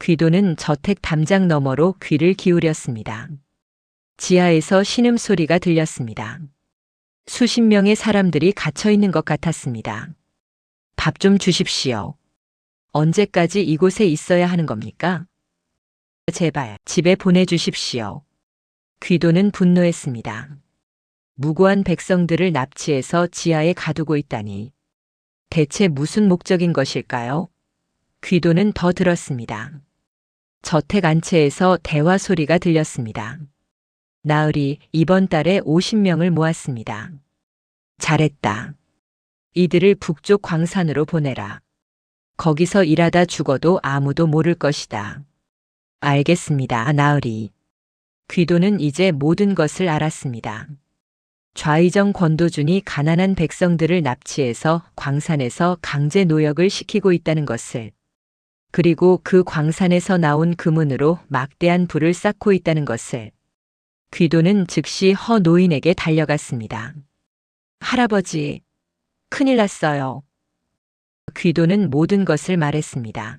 Speaker 2: 귀도는 저택 담장 너머로 귀를 기울였습니다. 지하에서 신음소리가 들렸습니다. 수십 명의 사람들이 갇혀 있는 것 같았습니다. 밥 좀 주십시오. 언제까지 이곳에 있어야 하는 겁니까? 제발 집에 보내주십시오. 귀도는 분노했습니다. 무고한 백성들을 납치해서 지하에 가두고 있다니. 대체 무슨 목적인 것일까요? 귀도는 더 들었습니다. 저택 안채에서 대화 소리가 들렸습니다. 나으리 이번 달에 50명을 모았습니다. 잘했다. 이들을 북쪽 광산으로 보내라. 거기서 일하다 죽어도 아무도 모를 것이다. 알겠습니다, 나으리. 귀도는 이제 모든 것을 알았습니다. 좌의정 권도준이 가난한 백성들을 납치해서 광산에서 강제 노역을 시키고 있다는 것을, 그리고 그 광산에서 나온 금은으로 막대한 부를 쌓고 있다는 것을. 귀도는 즉시 허 노인에게 달려갔습니다. 할아버지, 큰일 났어요. 귀도는 모든 것을 말했습니다.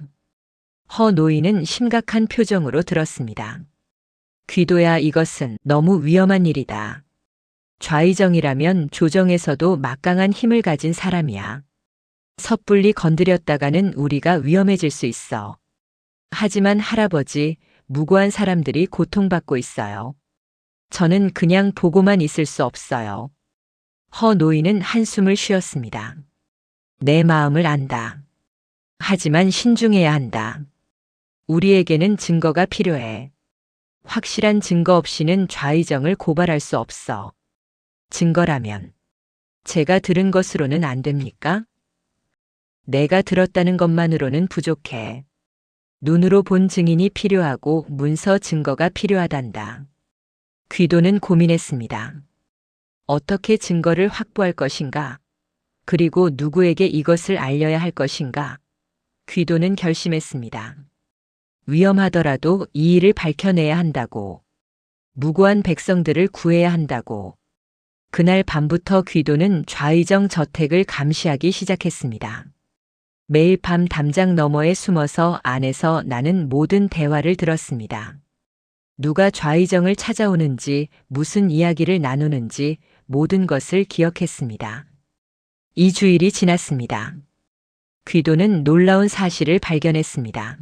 Speaker 2: 허 노인은 심각한 표정으로 들었습니다. 귀도야, 이것은 너무 위험한 일이다. 좌의정이라면 조정에서도 막강한 힘을 가진 사람이야. 섣불리 건드렸다가는 우리가 위험해질 수 있어. 하지만 할아버지, 무고한 사람들이 고통받고 있어요. 저는 그냥 보고만 있을 수 없어요. 허 노인은 한숨을 쉬었습니다. 내 마음을 안다. 하지만 신중해야 한다. 우리에게는 증거가 필요해. 확실한 증거 없이는 좌의정을 고발할 수 없어. 증거라면 제가 들은 것으로는 안 됩니까? 내가 들었다는 것만으로는 부족해. 눈으로 본 증인이 필요하고 문서 증거가 필요하단다. 귀도는 고민했습니다. 어떻게 증거를 확보할 것인가? 그리고 누구에게 이것을 알려야 할 것인가? 귀도는 결심했습니다. 위험하더라도 이 일을 밝혀내야 한다고. 무고한 백성들을 구해야 한다고. 그날 밤부터 귀도는 좌의정 저택을 감시하기 시작했습니다. 매일 밤 담장 너머에 숨어서 안에서 나는 모든 대화를 들었습니다. 누가 좌의정을 찾아오는지, 무슨 이야기를 나누는지 모든 것을 기억했습니다. 2주일이 지났습니다. 귀도는 놀라운 사실을 발견했습니다.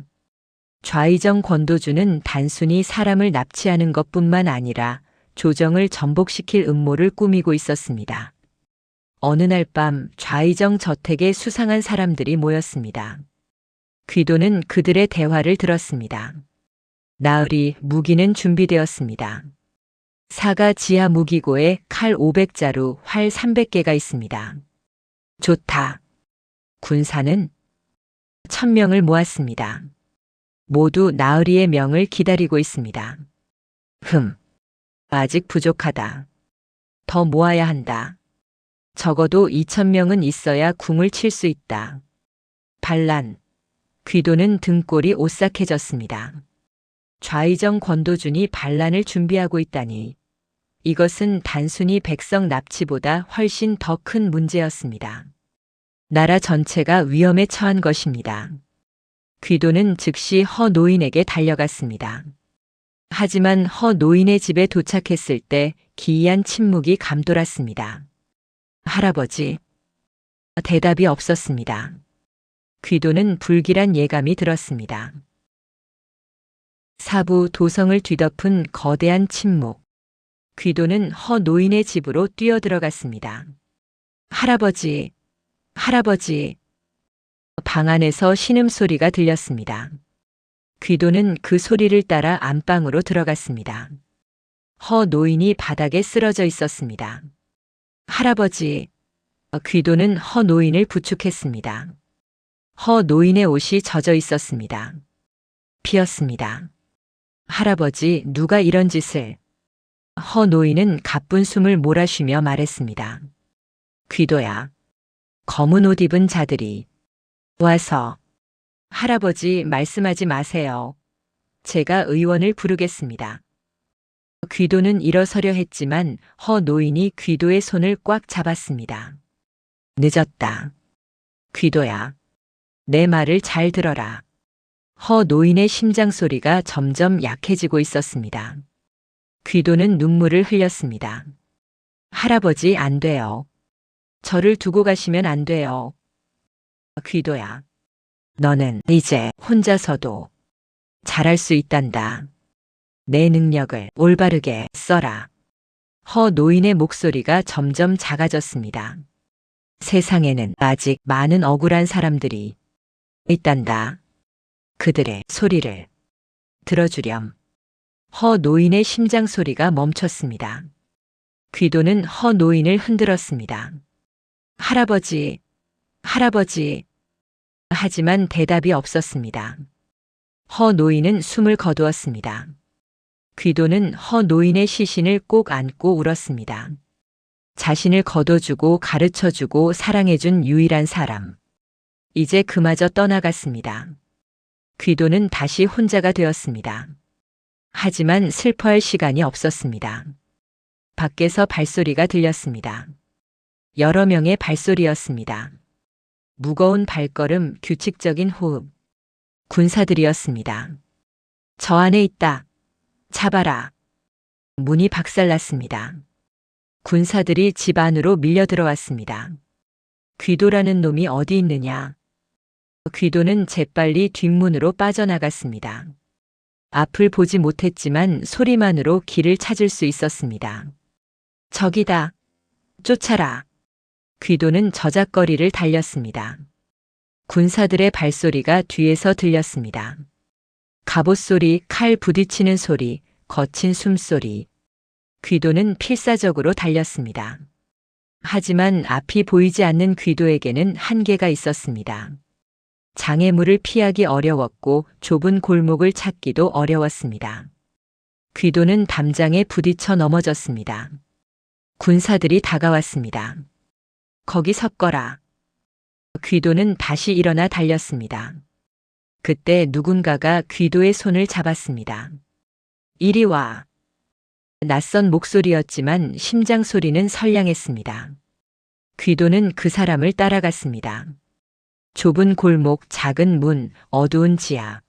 Speaker 2: 좌의정 권도주는 단순히 사람을 납치하는 것뿐만 아니라 조정을 전복시킬 음모를 꾸미고 있었습니다. 어느 날 밤 좌의정 저택에 수상한 사람들이 모였습니다. 귀도는 그들의 대화를 들었습니다. 나으리, 무기는 준비되었습니다. 사가 지하 무기고에 칼 500자루, 활 300개가 있습니다. 좋다. 군사는 1000명을 모았습니다. 모두 나으리의 명을 기다리고 있습니다. 아직 부족하다. 더 모아야 한다. 적어도 2000명은 있어야 궁을 칠 수 있다. 반란. 귀도는 등골이 오싹해졌습니다. 좌의정 권도준이 반란을 준비하고 있다니. 이것은 단순히 백성 납치보다 훨씬 더 큰 문제였습니다. 나라 전체가 위험에 처한 것입니다. 귀도는 즉시 허 노인에게 달려갔습니다. 하지만 허 노인의 집에 도착했을 때 기이한 침묵이 감돌았습니다. 할아버지. 대답이 없었습니다. 귀도는 불길한 예감이 들었습니다. 사부 도성을 뒤덮은 거대한 침묵. 귀도는 허 노인의 집으로 뛰어들어갔습니다. 할아버지, 할아버지. 방 안에서 신음소리가 들렸습니다. 귀도는 그 소리를 따라 안방으로 들어갔습니다. 허 노인이 바닥에 쓰러져 있었습니다. 할아버지. 귀도는 허 노인을 부축했습니다. 허 노인의 옷이 젖어 있었습니다. 피었습니다. 할아버지, 누가 이런 짓을? 허 노인은 가쁜 숨을 몰아쉬며 말했습니다. 귀도야. 검은 옷 입은 자들이 와서. 할아버지, 말씀하지 마세요. 제가 의원을 부르겠습니다. 귀도는 일어서려 했지만 허 노인이 귀도의 손을 꽉 잡았습니다. 늦었다. 귀도야. 내 말을 잘 들어라. 허 노인의 심장 소리가 점점 약해지고 있었습니다. 귀도는 눈물을 흘렸습니다. 할아버지, 안 돼요. 저를 두고 가시면 안 돼요. 귀도야. 너는 이제 혼자서도 잘할 수 있단다. 내 능력을 올바르게 써라. 허 노인의 목소리가 점점 작아졌습니다. 세상에는 아직 많은 억울한 사람들이 있단다. 그들의 소리를 들어주렴. 허 노인의 심장 소리가 멈췄습니다. 귀도는 허 노인을 흔들었습니다. 할아버지, 할아버지. 하지만 대답이 없었습니다. 허 노인은 숨을 거두었습니다. 귀도는 허 노인의 시신을 꼭 안고 울었습니다. 자신을 거둬주고 가르쳐주고 사랑해준 유일한 사람. 이제 그마저 떠나갔습니다. 귀도는 다시 혼자가 되었습니다. 하지만 슬퍼할 시간이 없었습니다. 밖에서 발소리가 들렸습니다. 여러 명의 발소리였습니다. 무거운 발걸음, 규칙적인 호흡. 군사들이었습니다. 저 안에 있다. 잡아라. 문이 박살났습니다. 군사들이 집 안으로 밀려 들어왔습니다. 귀도라는 놈이 어디 있느냐? 귀도는 재빨리 뒷문으로 빠져나갔습니다. 앞을 보지 못했지만 소리만으로 길을 찾을 수 있었습니다. 저기다. 쫓아라. 귀도는 저작거리를 달렸습니다. 군사들의 발소리가 뒤에서 들렸습니다. 갑옷 소리, 칼 부딪히는 소리, 거친 숨소리. 귀도는 필사적으로 달렸습니다. 하지만 앞이 보이지 않는 귀도에게는 한계가 있었습니다. 장애물을 피하기 어려웠고 좁은 골목을 찾기도 어려웠습니다. 귀도는 담장에 부딪혀 넘어졌습니다. 군사들이 다가왔습니다. 거기 섰거라. 귀도는 다시 일어나 달렸습니다. 그때 누군가가 귀도의 손을 잡았습니다. 이리 와. 낯선 목소리였지만 심장 소리는 선량했습니다. 귀도는 그 사람을 따라갔습니다. 좁은 골목, 작은 문, 어두운 지하.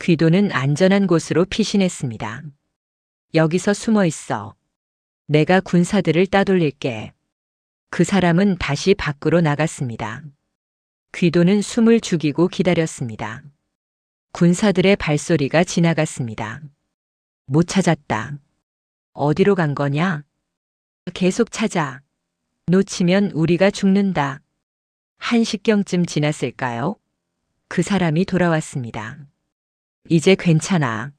Speaker 2: 귀도는 안전한 곳으로 피신했습니다. 여기서 숨어 있어. 내가 군사들을 따돌릴게. 그 사람은 다시 밖으로 나갔습니다. 귀도는 숨을 죽이고 기다렸습니다. 군사들의 발소리가 지나갔습니다. 못 찾았다. 어디로 간 거냐? 계속 찾아. 놓치면 우리가 죽는다. 1시경쯤 지났을까요? 그 사람이 돌아왔습니다. 이제 괜찮아.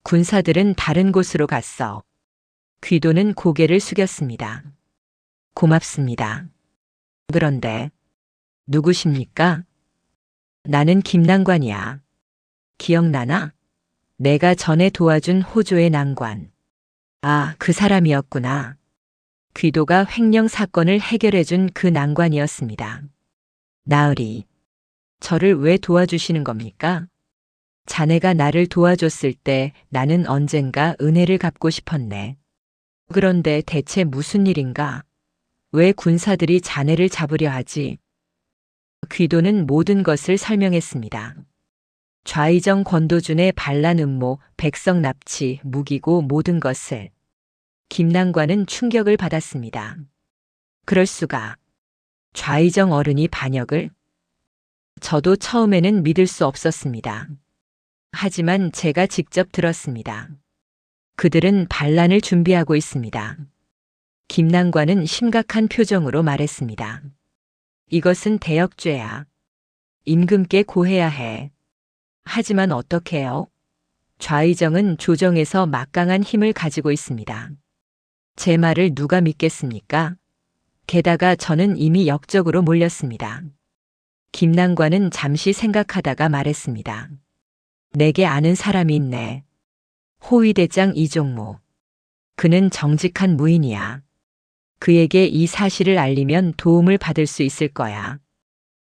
Speaker 2: 군사들은 다른 곳으로 갔어. 귀도는 고개를 숙였습니다. 고맙습니다. 그런데 누구십니까? 나는 김난관이야. 기억나나? 내가 전에 도와준 호조의 난관. 아, 그 사람이었구나. 귀도가 횡령 사건을 해결해준 그 난관이었습니다. 나으리, 저를 왜 도와주시는 겁니까? 자네가 나를 도와줬을 때 나는 언젠가 은혜를 갚고 싶었네. 그런데 대체 무슨 일인가? 왜 군사들이 자네를 잡으려 하지? 귀도는 모든 것을 설명했습니다. 좌의정 권도준의 반란 음모, 백성 납치, 무기고 모든 것을. 김난관은 충격을 받았습니다. 그럴 수가. 좌의정 어른이 반역을? 저도 처음에는 믿을 수 없었습니다. 하지만 제가 직접 들었습니다. 그들은 반란을 준비하고 있습니다. 김난관은 심각한 표정으로 말했습니다. 이것은 대역죄야. 임금께 고해야 해. 하지만 어떡해요? 좌의정은 조정에서 막강한 힘을 가지고 있습니다. 제 말을 누가 믿겠습니까? 게다가 저는 이미 역적으로 몰렸습니다. 김난관은 잠시 생각하다가 말했습니다. 내게 아는 사람이 있네. 호위대장 이종무. 그는 정직한 무인이야. 그에게 이 사실을 알리면 도움을 받을 수 있을 거야.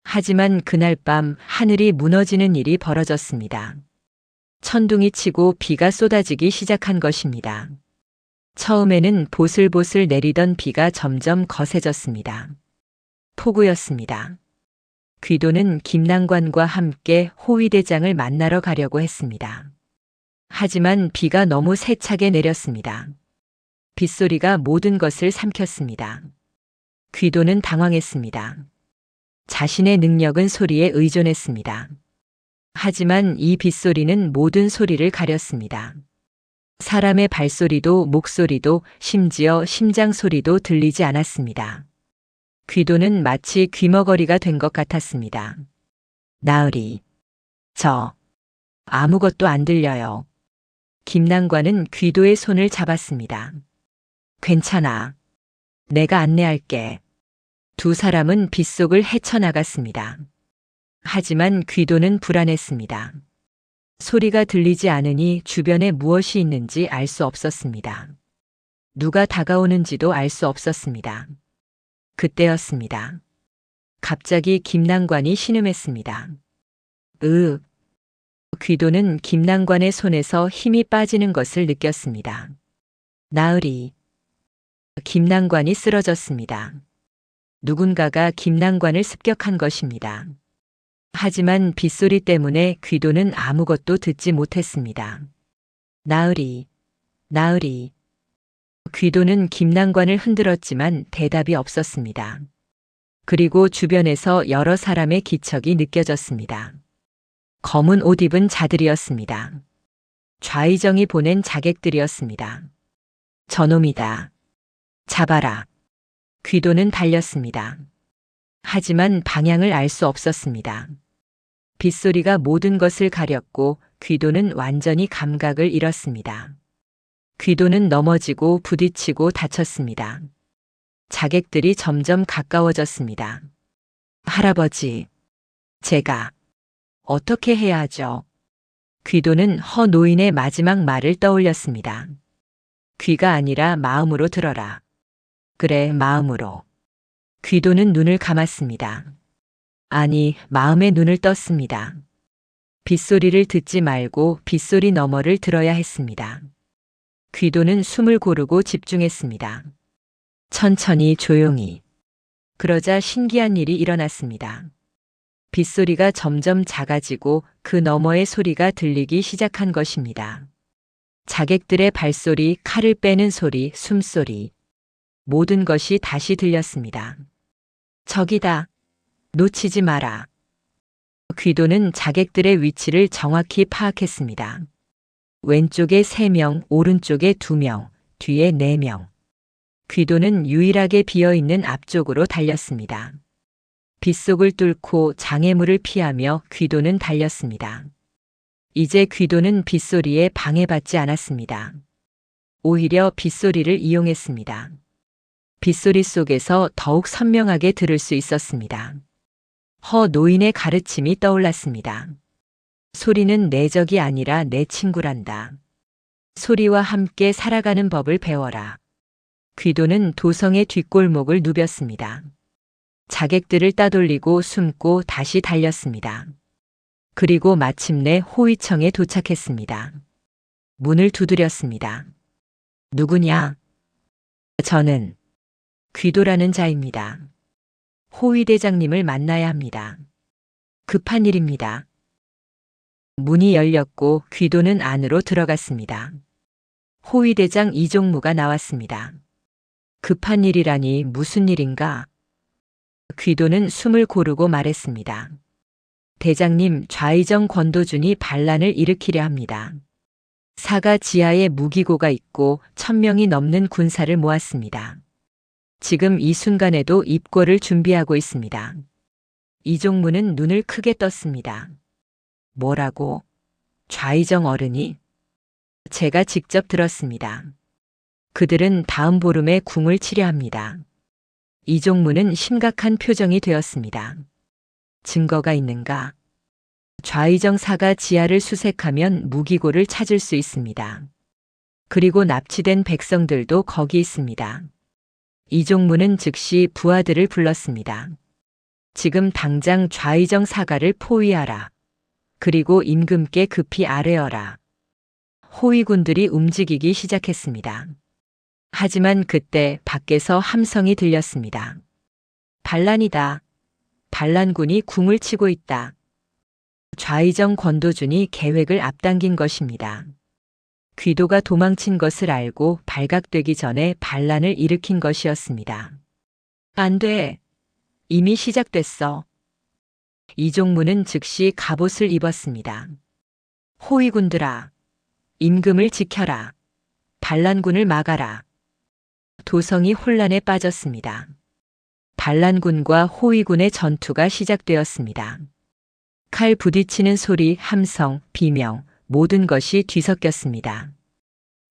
Speaker 2: 하지만 그날 밤 하늘이 무너지는 일이 벌어졌습니다. 천둥이 치고 비가 쏟아지기 시작한 것입니다. 처음에는 보슬보슬 내리던 비가 점점 거세졌습니다. 폭우였습니다. 귀도는 김난관과 함께 호위대장을 만나러 가려고 했습니다. 하지만 비가 너무 세차게 내렸습니다. 빗소리가 모든 것을 삼켰습니다. 귀도는 당황했습니다. 자신의 능력은 소리에 의존했습니다. 하지만 이 빗소리는 모든 소리를 가렸습니다. 사람의 발소리도 목소리도 심지어 심장 소리도 들리지 않았습니다. 귀도는 마치 귀머거리가 된 것 같았습니다. 나으리. 저. 아무것도 안 들려요. 김난관은 귀도의 손을 잡았습니다. 괜찮아. 내가 안내할게. 두 사람은 빗속을 헤쳐나갔습니다. 하지만 귀도는 불안했습니다. 소리가 들리지 않으니 주변에 무엇이 있는지 알 수 없었습니다. 누가 다가오는지도 알 수 없었습니다. 그때였습니다. 갑자기 김난관이 신음했습니다. 귀도는 김난관의 손에서 힘이 빠지는 것을 느꼈습니다. 나으리. 김난관이 쓰러졌습니다. 누군가가 김난관을 습격한 것입니다. 하지만 빗소리 때문에 귀도는 아무것도 듣지 못했습니다. 나으리. 나으리. 귀도는 김난관을 흔들었지만 대답이 없었습니다. 그리고 주변에서 여러 사람의 기척이 느껴졌습니다. 검은 옷 입은 자들이었습니다. 좌의정이 보낸 자객들이었습니다. 저놈이다. 잡아라. 귀도는 달렸습니다. 하지만 방향을 알 수 없었습니다. 빗소리가 모든 것을 가렸고 귀도는 완전히 감각을 잃었습니다. 귀도는 넘어지고 부딪히고 다쳤습니다. 자객들이 점점 가까워졌습니다. 할아버지, 제가 어떻게 해야 하죠? 귀도는 허 노인의 마지막 말을 떠올렸습니다. 귀가 아니라 마음으로 들어라. 그래, 마음으로. 귀도는 눈을 감았습니다. 아니, 마음의 눈을 떴습니다. 빗소리를 듣지 말고 빗소리 너머를 들어야 했습니다. 귀도는 숨을 고르고 집중했습니다. 천천히 조용히. 그러자 신기한 일이 일어났습니다. 빗소리가 점점 작아지고 그 너머의 소리가 들리기 시작한 것입니다. 자객들의 발소리, 칼을 빼는 소리, 숨소리. 모든 것이 다시 들렸습니다. 저기다. 놓치지 마라. 귀도는 자객들의 위치를 정확히 파악했습니다. 왼쪽에 3명, 오른쪽에 2명, 뒤에 4명. 귀도는 유일하게 비어있는 앞쪽으로 달렸습니다. 빗속을 뚫고 장애물을 피하며 귀도는 달렸습니다. 이제 귀도는 빗소리에 방해받지 않았습니다. 오히려 빗소리를 이용했습니다. 빗소리 속에서 더욱 선명하게 들을 수 있었습니다. 허 노인의 가르침이 떠올랐습니다. 소리는 내 적이 아니라 내 친구란다. 소리와 함께 살아가는 법을 배워라. 귀도는 도성의 뒷골목을 누볐습니다. 자객들을 따돌리고 숨고 다시 달렸습니다. 그리고 마침내 호위청에 도착했습니다. 문을 두드렸습니다. 누구냐? 저는 귀도라는 자입니다. 호위대장님을 만나야 합니다. 급한 일입니다. 문이 열렸고 귀도는 안으로 들어갔습니다. 호위대장 이종무가 나왔습니다. 급한 일이라니 무슨 일인가? 귀도는 숨을 고르고 말했습니다. 대장님, 좌의정 권도준이 반란을 일으키려 합니다. 사가 지하에 무기고가 있고 1000명이 넘는 군사를 모았습니다. 지금 이 순간에도 입고를 준비하고 있습니다. 이종무는 눈을 크게 떴습니다. 뭐라고? 좌의정 어른이? 제가 직접 들었습니다. 그들은 다음 보름에 궁을 치려 합니다. 이종무는 심각한 표정이 되었습니다. 증거가 있는가? 좌의정 사가 지하를 수색하면 무기고를 찾을 수 있습니다. 그리고 납치된 백성들도 거기 있습니다. 이종무는 즉시 부하들을 불렀습니다. 지금 당장 좌의정 사가를 포위하라. 그리고 임금께 급히 아뢰어라. 호위군들이 움직이기 시작했습니다. 하지만 그때 밖에서 함성이 들렸습니다. 반란이다. 반란군이 궁을 치고 있다. 좌의정 권도준이 계획을 앞당긴 것입니다. 귀도가 도망친 것을 알고 발각되기 전에 반란을 일으킨 것이었습니다. 안 돼. 이미 시작됐어. 이종무는 즉시 갑옷을 입었습니다. 호위군들아, 임금을 지켜라. 반란군을 막아라. 도성이 혼란에 빠졌습니다. 반란군과 호위군의 전투가 시작되었습니다. 칼 부딪히는 소리, 함성, 비명, 모든 것이 뒤섞였습니다.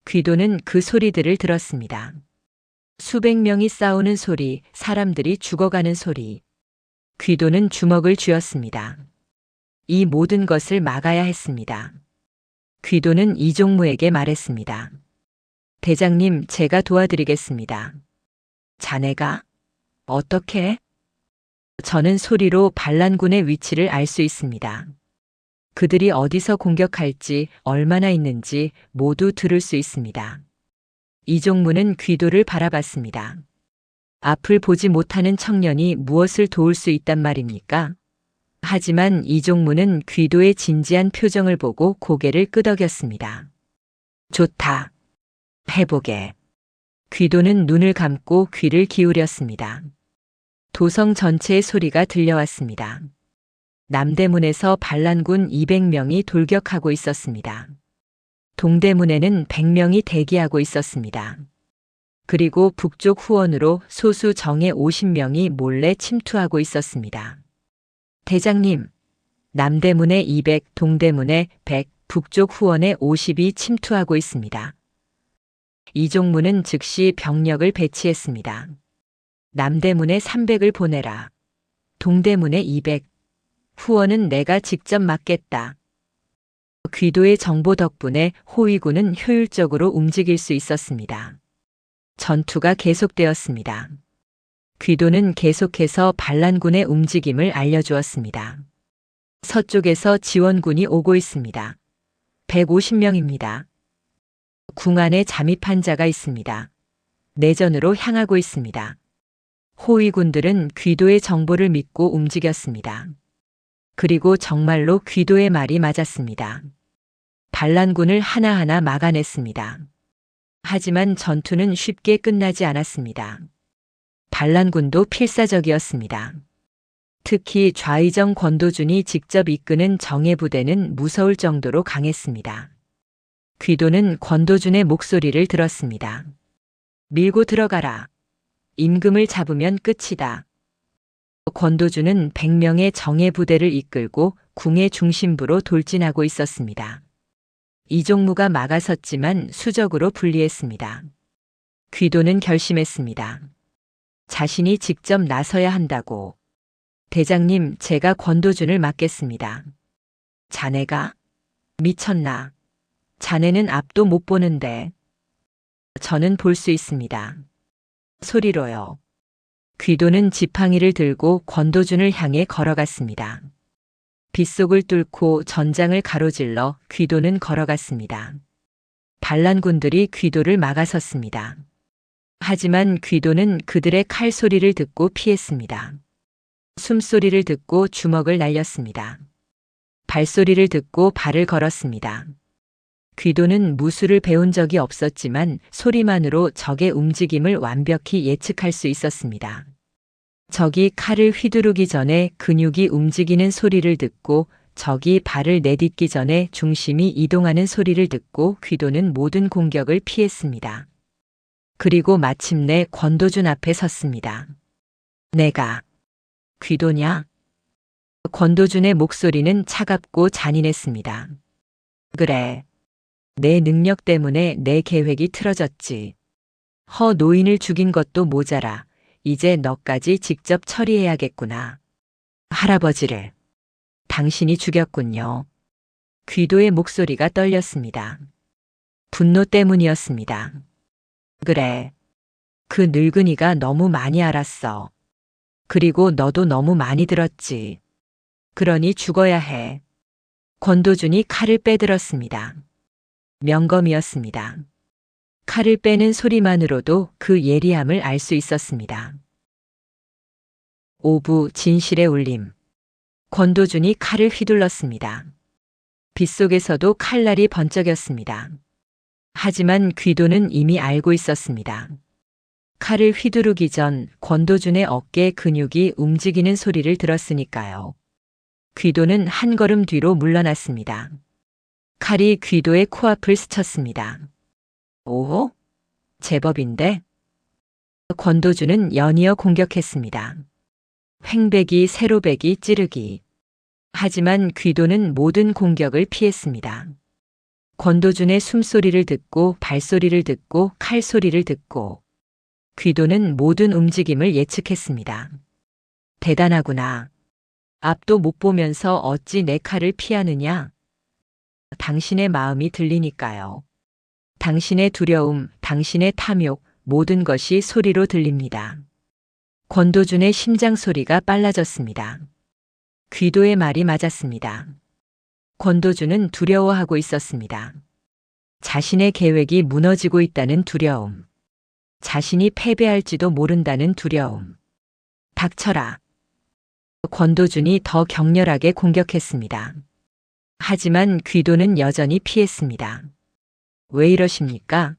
Speaker 2: 귀도는 그 소리들을 들었습니다. 수백 명이 싸우는 소리, 사람들이 죽어가는 소리. 귀도는 주먹을 쥐었습니다. 이 모든 것을 막아야 했습니다. 귀도는 이종무에게 말했습니다. 대장님, 제가 도와드리겠습니다. 자네가? 어떻게? 저는 소리로 반란군의 위치를 알 수 있습니다. 그들이 어디서 공격할지, 얼마나 있는지 모두 들을 수 있습니다. 이종무는 귀도를 바라봤습니다. 앞을 보지 못하는 청년이 무엇을 도울 수 있단 말입니까? 하지만 이종무는 귀도의 진지한 표정을 보고 고개를 끄덕였습니다. 좋다. 해보게. 귀도는 눈을 감고 귀를 기울였습니다. 도성 전체의 소리가 들려왔습니다. 남대문에서 반란군 200명이 돌격하고 있었습니다. 동대문에는 100명이 대기하고 있었습니다. 그리고 북쪽 후원으로 소수 정예 50명이 몰래 침투하고 있었습니다. 대장님, 남대문에 200, 동대문에 100, 북쪽 후원에 50이 침투하고 있습니다. 이종무는 즉시 병력을 배치했습니다. 남대문에 300을 보내라. 동대문에 200. 후원은 내가 직접 맡겠다. 귀도의 정보 덕분에 호위군은 효율적으로 움직일 수 있었습니다. 전투가 계속되었습니다. 귀도는 계속해서 반란군의 움직임을 알려주었습니다. 서쪽에서 지원군이 오고 있습니다. 150명입니다. 궁 안에 잠입한 자가 있습니다. 내전으로 향하고 있습니다. 호위군들은 귀도의 정보를 믿고 움직였습니다. 그리고 정말로 귀도의 말이 맞았습니다. 반란군을 하나하나 막아냈습니다. 하지만 전투는 쉽게 끝나지 않았습니다. 반란군도 필사적이었습니다. 특히 좌의정 권도준이 직접 이끄는 정예부대는 무서울 정도로 강했습니다. 귀도는 권도준의 목소리를 들었습니다. 밀고 들어가라. 임금을 잡으면 끝이다. 권도준은 100명의 정예부대를 이끌고 궁의 중심부로 돌진하고 있었습니다. 이종무가 막아섰지만 수적으로 불리했습니다. 귀도는 결심했습니다. 자신이 직접 나서야 한다고. 대장님, 제가 권도준을 맡겠습니다. 자네가? 미쳤나? 자네는 앞도 못 보는데. 저는 볼 수 있습니다. 소리로요. 귀도는 지팡이를 들고 권도준을 향해 걸어갔습니다. 빗속을 뚫고 전장을 가로질러 귀도는 걸어갔습니다. 반란군들이 귀도를 막아섰습니다. 하지만 귀도는 그들의 칼소리를 듣고 피했습니다. 숨소리를 듣고 주먹을 날렸습니다. 발소리를 듣고 발을 걸었습니다. 귀도는 무술을 배운 적이 없었지만 소리만으로 적의 움직임을 완벽히 예측할 수 있었습니다. 적이 칼을 휘두르기 전에 근육이 움직이는 소리를 듣고 적이 발을 내딛기 전에 중심이 이동하는 소리를 듣고 귀도는 모든 공격을 피했습니다. 그리고 마침내 권도준 앞에 섰습니다. 내가 귀도냐? 권도준의 목소리는 차갑고 잔인했습니다. 그래. 내 능력 때문에 내 계획이 틀어졌지. 허 노인을 죽인 것도 모자라. 이제 너까지 직접 처리해야겠구나. 할아버지를 당신이 죽였군요. 귀도의 목소리가 떨렸습니다. 분노 때문이었습니다. 그래. 그 늙은이가 너무 많이 알았어. 그리고 너도 너무 많이 들었지. 그러니 죽어야 해. 권도준이 칼을 빼들었습니다. 명검이었습니다. 칼을 빼는 소리만으로도 그 예리함을 알 수 있었습니다. 오부 진실의 울림. 권도준이 칼을 휘둘렀습니다. 빗속에서도 칼날이 번쩍였습니다. 하지만 귀도는 이미 알고 있었습니다. 칼을 휘두르기 전 권도준의 어깨 근육이 움직이는 소리를 들었으니까요. 귀도는 한 걸음 뒤로 물러났습니다. 칼이 귀도의 코앞을 스쳤습니다. 오? 제법인데? 권도준은 연이어 공격했습니다. 횡배기, 세로배기, 찌르기. 하지만 귀도는 모든 공격을 피했습니다. 권도준의 숨소리를 듣고 발소리를 듣고 칼소리를 듣고 귀도는 모든 움직임을 예측했습니다. 대단하구나. 앞도 못 보면서 어찌 내 칼을 피하느냐? 당신의 마음이 들리니까요. 당신의 두려움, 당신의 탐욕, 모든 것이 소리로 들립니다. 권도준의 심장 소리가 빨라졌습니다. 귀도의 말이 맞았습니다. 권도준은 두려워하고 있었습니다. 자신의 계획이 무너지고 있다는 두려움. 자신이 패배할지도 모른다는 두려움. 닥쳐라. 권도준이 더 격렬하게 공격했습니다. 하지만 귀도는 여전히 피했습니다. 왜 이러십니까?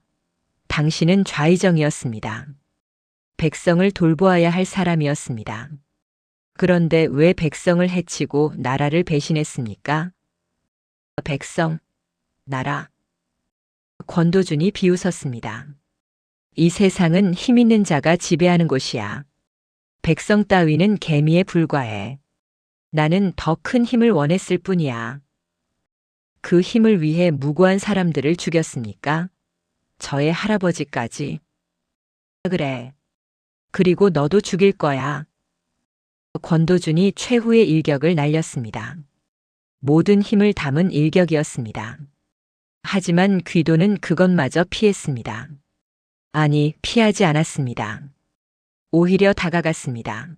Speaker 2: 당신은 좌의정이었습니다. 백성을 돌보아야 할 사람이었습니다. 그런데 왜 백성을 해치고 나라를 배신했습니까? 백성, 나라. 권도준이 비웃었습니다. 이 세상은 힘 있는 자가 지배하는 곳이야. 백성 따위는 개미에 불과해. 나는 더 큰 힘을 원했을 뿐이야. 그 힘을 위해 무고한 사람들을 죽였습니까? 저의 할아버지까지. 그래. 그리고 너도 죽일 거야. 권도준이 최후의 일격을 날렸습니다. 모든 힘을 담은 일격이었습니다. 하지만 귀도는 그것마저 피했습니다. 아니, 피하지 않았습니다. 오히려 다가갔습니다.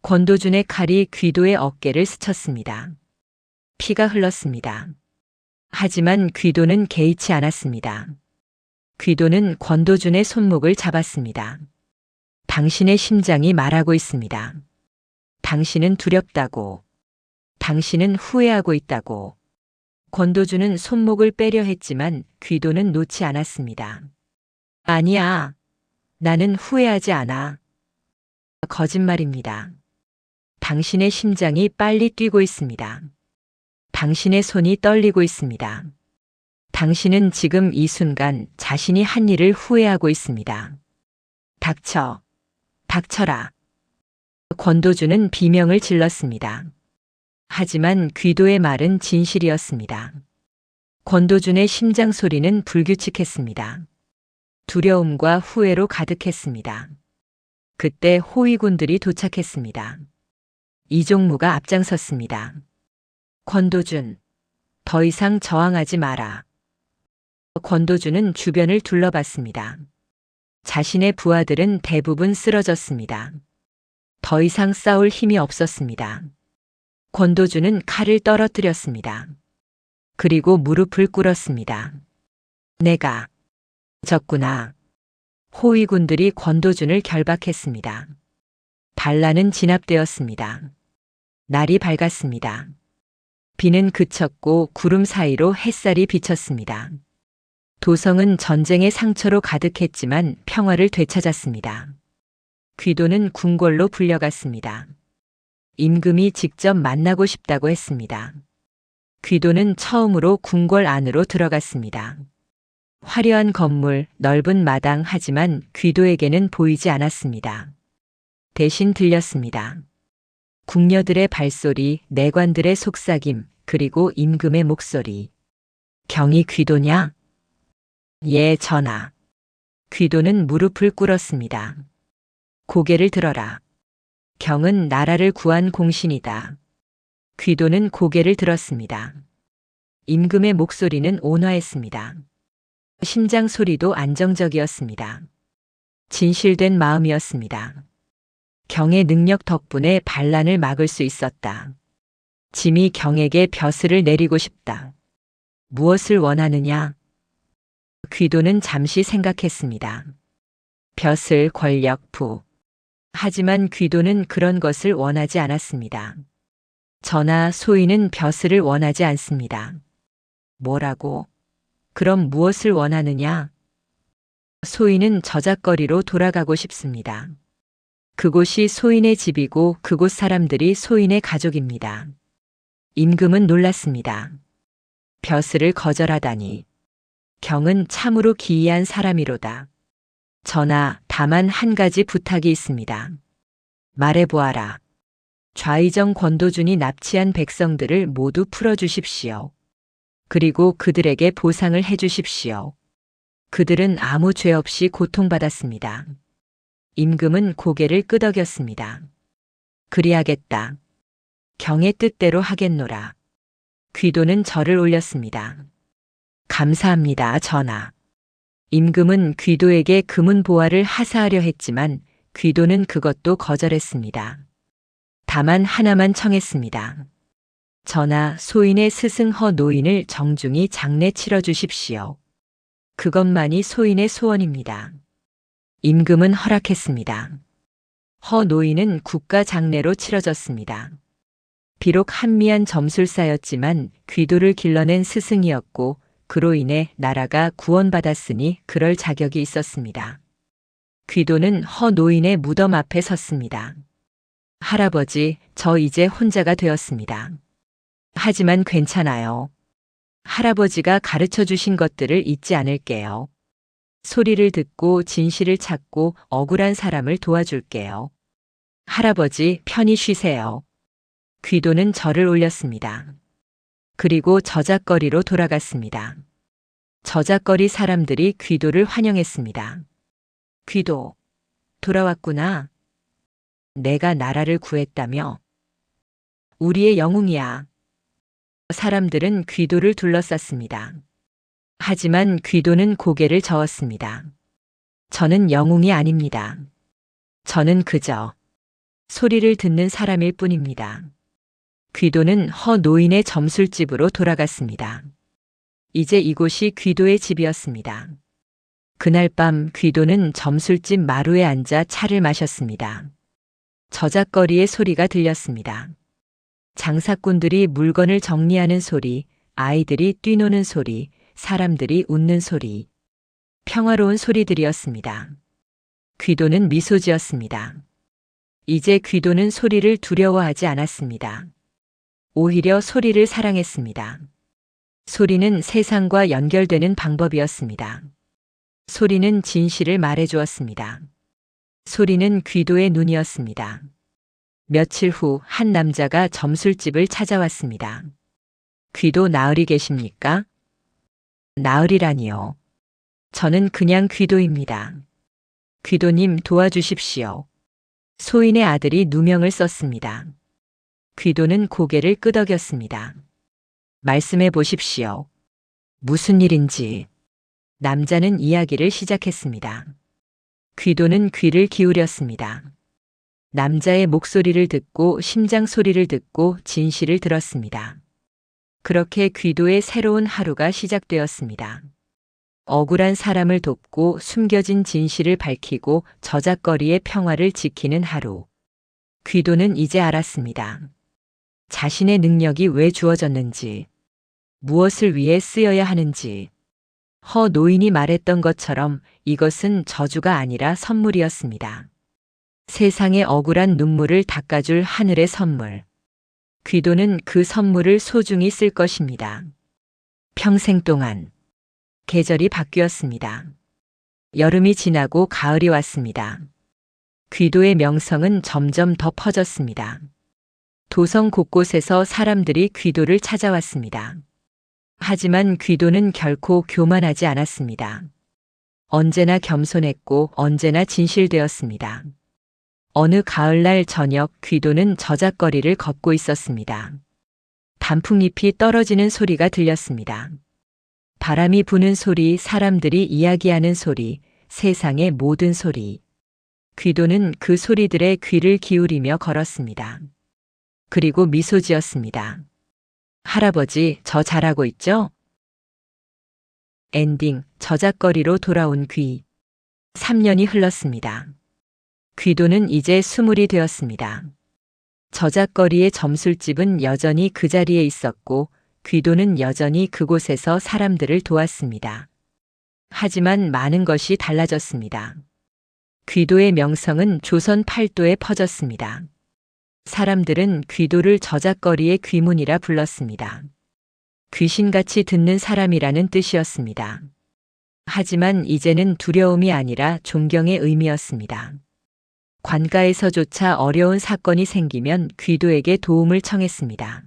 Speaker 2: 권도준의 칼이 귀도의 어깨를 스쳤습니다. 피가 흘렀습니다. 하지만 귀도는 개의치 않았습니다. 귀도는 권도준의 손목을 잡았습니다. 당신의 심장이 말하고 있습니다. 당신은 두렵다고. 당신은 후회하고 있다고. 권도준은 손목을 빼려 했지만 귀도는 놓지 않았습니다. 아니야. 나는 후회하지 않아. 거짓말입니다. 당신의 심장이 빨리 뛰고 있습니다. 당신의 손이 떨리고 있습니다. 당신은 지금 이 순간 자신이 한 일을 후회하고 있습니다. 닥쳐. 닥쳐라. 권도준은 비명을 질렀습니다. 하지만 귀도의 말은 진실이었습니다. 권도준의 심장 소리는 불규칙했습니다. 두려움과 후회로 가득했습니다. 그때 호위군들이 도착했습니다. 이종무가 앞장섰습니다. 권도준, 더 이상 저항하지 마라. 권도준은 주변을 둘러봤습니다. 자신의 부하들은 대부분 쓰러졌습니다. 더 이상 싸울 힘이 없었습니다. 권도준은 칼을 떨어뜨렸습니다. 그리고 무릎을 꿇었습니다. 내가 졌구나. 호위군들이 권도준을 결박했습니다. 반란은 진압되었습니다. 날이 밝았습니다. 비는 그쳤고 구름 사이로 햇살이 비쳤습니다. 도성은 전쟁의 상처로 가득했지만 평화를 되찾았습니다. 귀도는 궁궐로 불려갔습니다. 임금이 직접 만나고 싶다고 했습니다. 귀도는 처음으로 궁궐 안으로 들어갔습니다. 화려한 건물, 넓은 마당 하지만 귀도에게는 보이지 않았습니다. 대신 들렸습니다. 궁녀들의 발소리, 내관들의 속삭임, 그리고 임금의 목소리. 경이 귀도냐? 예, 전하. 귀도는 무릎을 꿇었습니다. 고개를 들어라. 경은 나라를 구한 공신이다. 귀도는 고개를 들었습니다. 임금의 목소리는 온화했습니다. 심장 소리도 안정적이었습니다. 진실된 마음이었습니다. 경의 능력 덕분에 반란을 막을 수 있었다. 짐이 경에게 벼슬을 내리고 싶다. 무엇을 원하느냐? 귀도는 잠시 생각했습니다. 벼슬, 권력, 부. 하지만 귀도는 그런 것을 원하지 않았습니다. 전하, 소인은 벼슬을 원하지 않습니다. 뭐라고? 그럼 무엇을 원하느냐? 소인은 저작거리로 돌아가고 싶습니다. 그곳이 소인의 집이고 그곳 사람들이 소인의 가족입니다. 임금은 놀랐습니다. 벼슬을 거절하다니. 경은 참으로 기이한 사람이로다. 전하, 다만 한 가지 부탁이 있습니다. 말해보아라. 좌의정 권도준이 납치한 백성들을 모두 풀어주십시오. 그리고 그들에게 보상을 해주십시오. 그들은 아무 죄 없이 고통받았습니다. 임금은 고개를 끄덕였습니다. 그리하겠다. 경의 뜻대로 하겠노라. 귀도는 절을 올렸습니다. 감사합니다, 전하. 임금은 귀도에게 금은보화를 하사하려 했지만 귀도는 그것도 거절했습니다. 다만 하나만 청했습니다. 전하, 소인의 스승 허 노인을 정중히 장례 치러주십시오. 그것만이 소인의 소원입니다. 임금은 허락했습니다. 허 노인은 국가 장례로 치러졌습니다. 비록 한미한 점술사였지만 귀도를 길러낸 스승이었고 그로 인해 나라가 구원받았으니 그럴 자격이 있었습니다. 귀도는 허 노인의 무덤 앞에 섰습니다. 할아버지, 저 이제 혼자가 되었습니다. 하지만 괜찮아요. 할아버지가 가르쳐 주신 것들을 잊지 않을게요. 소리를 듣고 진실을 찾고 억울한 사람을 도와줄게요. 할아버지, 편히 쉬세요. 귀도는 절을 올렸습니다. 그리고 저작거리로 돌아갔습니다. 저작거리 사람들이 귀도를 환영했습니다. 귀도, 돌아왔구나. 내가 나라를 구했다며? 우리의 영웅이야. 사람들은 귀도를 둘러쌌습니다. 하지만 귀도는 고개를 저었습니다. 저는 영웅이 아닙니다. 저는 그저 소리를 듣는 사람일 뿐입니다. 귀도는 허 노인의 점술집으로 돌아갔습니다. 이제 이곳이 귀도의 집이었습니다. 그날 밤 귀도는 점술집 마루에 앉아 차를 마셨습니다. 저작거리의 소리가 들렸습니다. 장사꾼들이 물건을 정리하는 소리, 아이들이 뛰노는 소리, 사람들이 웃는 소리. 평화로운 소리들이었습니다. 귀도는 미소 지었습니다. 이제 귀도는 소리를 두려워하지 않았습니다. 오히려 소리를 사랑했습니다. 소리는 세상과 연결되는 방법이었습니다. 소리는 진실을 말해주었습니다. 소리는 귀도의 눈이었습니다. 며칠 후 한 남자가 점술집을 찾아왔습니다. 귀도 나으리 계십니까? 나으리라니요. 저는 그냥 귀도입니다. 귀도님 도와주십시오. 소인의 아들이 누명을 썼습니다. 귀도는 고개를 끄덕였습니다. 말씀해 보십시오. 무슨 일인지. 남자는 이야기를 시작했습니다. 귀도는 귀를 기울였습니다. 남자의 목소리를 듣고 심장 소리를 듣고 진실을 들었습니다. 그렇게 귀도의 새로운 하루가 시작되었습니다. 억울한 사람을 돕고 숨겨진 진실을 밝히고 저작거리의 평화를 지키는 하루. 귀도는 이제 알았습니다. 자신의 능력이 왜 주어졌는지, 무엇을 위해 쓰여야 하는지. 허 노인이 말했던 것처럼 이것은 저주가 아니라 선물이었습니다. 세상의 억울한 눈물을 닦아줄 하늘의 선물. 귀도는 그 선물을 소중히 쓸 것입니다. 평생 동안 계절이 바뀌었습니다. 여름이 지나고 가을이 왔습니다. 귀도의 명성은 점점 더 퍼졌습니다. 도성 곳곳에서 사람들이 귀도를 찾아왔습니다. 하지만 귀도는 결코 교만하지 않았습니다. 언제나 겸손했고 언제나 진실되었습니다. 어느 가을날 저녁 귀도는 저작거리를 걷고 있었습니다. 단풍잎이 떨어지는 소리가 들렸습니다. 바람이 부는 소리, 사람들이 이야기하는 소리, 세상의 모든 소리. 귀도는 그 소리들에 귀를 기울이며 걸었습니다. 그리고 미소 지었습니다. 할아버지, 저 잘하고 있죠? 엔딩, 저작거리로 돌아온 귀. 3년이 흘렀습니다. 귀도는 이제 20이 되었습니다. 저작거리의 점술집은 여전히 그 자리에 있었고 귀도는 여전히 그곳에서 사람들을 도왔습니다. 하지만 많은 것이 달라졌습니다. 귀도의 명성은 조선 팔도에 퍼졌습니다. 사람들은 귀도를 저작거리의 귀문이라 불렀습니다. 귀신같이 듣는 사람이라는 뜻이었습니다. 하지만 이제는 두려움이 아니라 존경의 의미였습니다. 관가에서조차 어려운 사건이 생기면 귀도에게 도움을 청했습니다.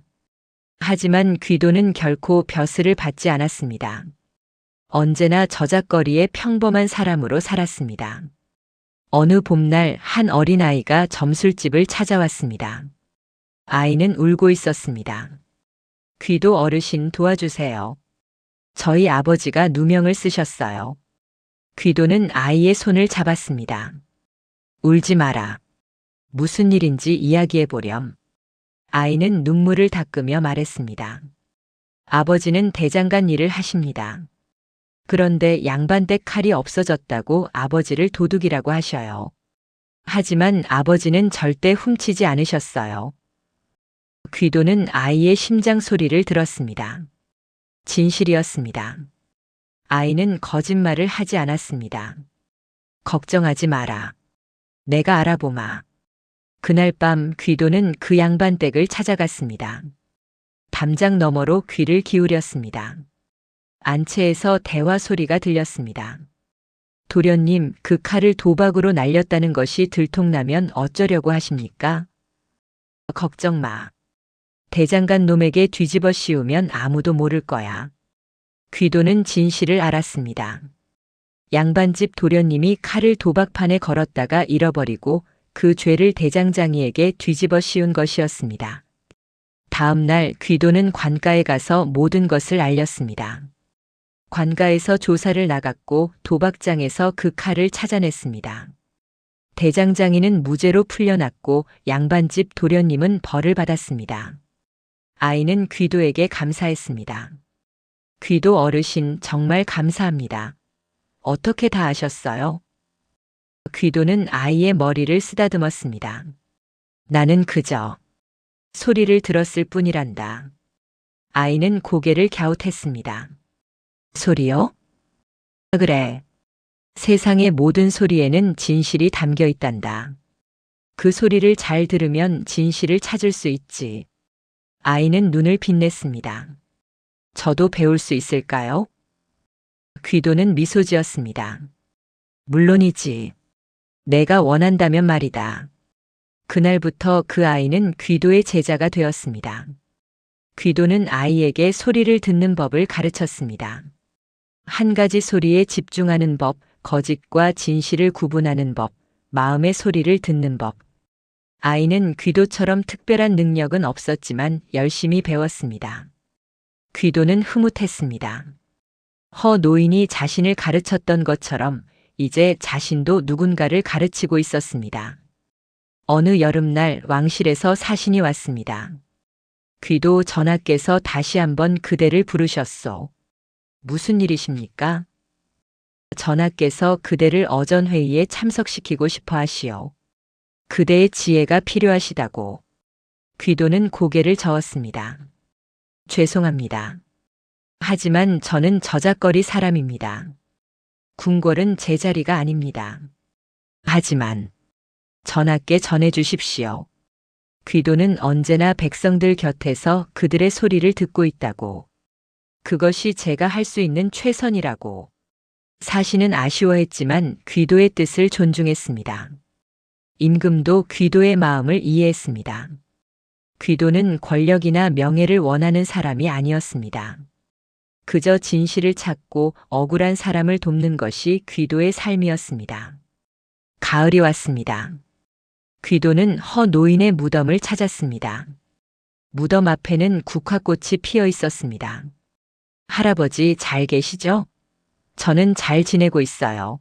Speaker 2: 하지만 귀도는 결코 벼슬을 받지 않았습니다. 언제나 저작거리의 평범한 사람으로 살았습니다. 어느 봄날 한 어린아이가 점술집을 찾아왔습니다. 아이는 울고 있었습니다. 귀도 어르신 도와주세요. 저희 아버지가 누명을 쓰셨어요. 귀도는 아이의 손을 잡았습니다. 울지 마라. 무슨 일인지 이야기해 보렴. 아이는 눈물을 닦으며 말했습니다. 아버지는 대장간 일을 하십니다. 그런데 양반댁 칼이 없어졌다고 아버지를 도둑이라고 하셔요. 하지만 아버지는 절대 훔치지 않으셨어요. 귀도는 아이의 심장 소리를 들었습니다. 진실이었습니다. 아이는 거짓말을 하지 않았습니다. 걱정하지 마라. 내가 알아보마. 그날 밤 귀도는 그 양반 댁을 찾아갔습니다. 담장 너머로 귀를 기울였습니다. 안채에서 대화 소리가 들렸습니다. 도련님, 그 칼을 도박으로 날렸다는 것이 들통나면 어쩌려고 하십니까? 걱정 마. 대장간 놈에게 뒤집어 씌우면 아무도 모를 거야. 귀도는 진실을 알았습니다. 양반집 도련님이 칼을 도박판에 걸었다가 잃어버리고 그 죄를 대장장이에게 뒤집어 씌운 것이었습니다. 다음 날 귀도는 관가에 가서 모든 것을 알렸습니다. 관가에서 조사를 나갔고 도박장에서 그 칼을 찾아냈습니다. 대장장이는 무죄로 풀려났고 양반집 도련님은 벌을 받았습니다. 아이는 귀도에게 감사했습니다. 귀도 어르신 정말 감사합니다. 어떻게 다 아셨어요? 귀도는 아이의 머리를 쓰다듬었습니다. 나는 그저 소리를 들었을 뿐이란다. 아이는 고개를 갸웃했습니다. 소리요? 그래. 세상의 모든 소리에는 진실이 담겨 있단다. 그 소리를 잘 들으면 진실을 찾을 수 있지. 아이는 눈을 빛냈습니다. 저도 배울 수 있을까요? 귀도는 미소 지었습니다. 물론이지. 내가 원한다면 말이다. 그날부터 그 아이는 귀도의 제자가 되었습니다. 귀도는 아이에게 소리를 듣는 법을 가르쳤습니다. 한 가지 소리에 집중하는 법, 거짓과 진실을 구분하는 법, 마음의 소리를 듣는 법. 아이는 귀도처럼 특별한 능력은 없었지만 열심히 배웠습니다. 귀도는 흐뭇했습니다. 허 노인이 자신을 가르쳤던 것처럼 이제 자신도 누군가를 가르치고 있었습니다. 어느 여름날 왕실에서 사신이 왔습니다. 귀도 전하께서 다시 한번 그대를 부르셨소. 무슨 일이십니까? 전하께서 그대를 어전회의에 참석시키고 싶어 하시오. 그대의 지혜가 필요하시다고. 귀도는 고개를 저었습니다. 죄송합니다. 하지만 저는 저작거리 사람입니다. 궁궐은 제 자리가 아닙니다. 하지만 전하께 전해 주십시오. 귀도는 언제나 백성들 곁에서 그들의 소리를 듣고 있다고. 그것이 제가 할 수 있는 최선이라고. 사신은 아쉬워했지만 귀도의 뜻을 존중했습니다. 임금도 귀도의 마음을 이해했습니다. 귀도는 권력이나 명예를 원하는 사람이 아니었습니다. 그저 진실을 찾고 억울한 사람을 돕는 것이 귀도의 삶이었습니다. 가을이 왔습니다. 귀도는 허 노인의 무덤을 찾았습니다. 무덤 앞에는 국화꽃이 피어 있었습니다. 할아버지 잘 계시죠? 저는 잘 지내고 있어요.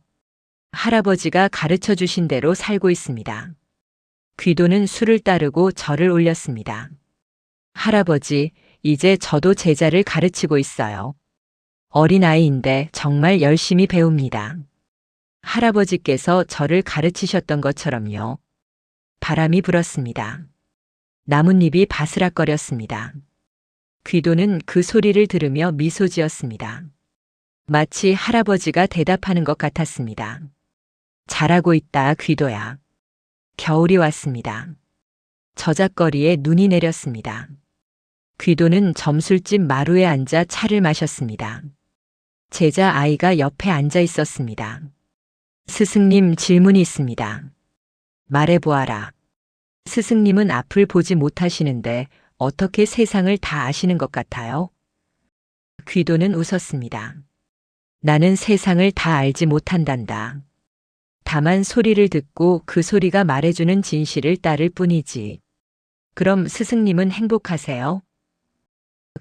Speaker 2: 할아버지가 가르쳐 주신 대로 살고 있습니다. 귀도는 술을 따르고 절을 올렸습니다. 할아버지, 이제 저도 제자를 가르치고 있어요. 어린아이인데 정말 열심히 배웁니다. 할아버지께서 저를 가르치셨던 것처럼요. 바람이 불었습니다. 나뭇잎이 바스락거렸습니다. 귀도는 그 소리를 들으며 미소 지었습니다. 마치 할아버지가 대답하는 것 같았습니다. 잘하고 있다, 귀도야. 겨울이 왔습니다. 저작거리에 눈이 내렸습니다. 귀도는 점술집 마루에 앉아 차를 마셨습니다. 제자 아이가 옆에 앉아 있었습니다. 스승님, 질문이 있습니다. 말해보아라. 스승님은 앞을 보지 못하시는데 어떻게 세상을 다 아시는 것 같아요? 귀도는 웃었습니다. 나는 세상을 다 알지 못한단다. 다만 소리를 듣고 그 소리가 말해주는 진실을 따를 뿐이지. 그럼 스승님은 행복하세요?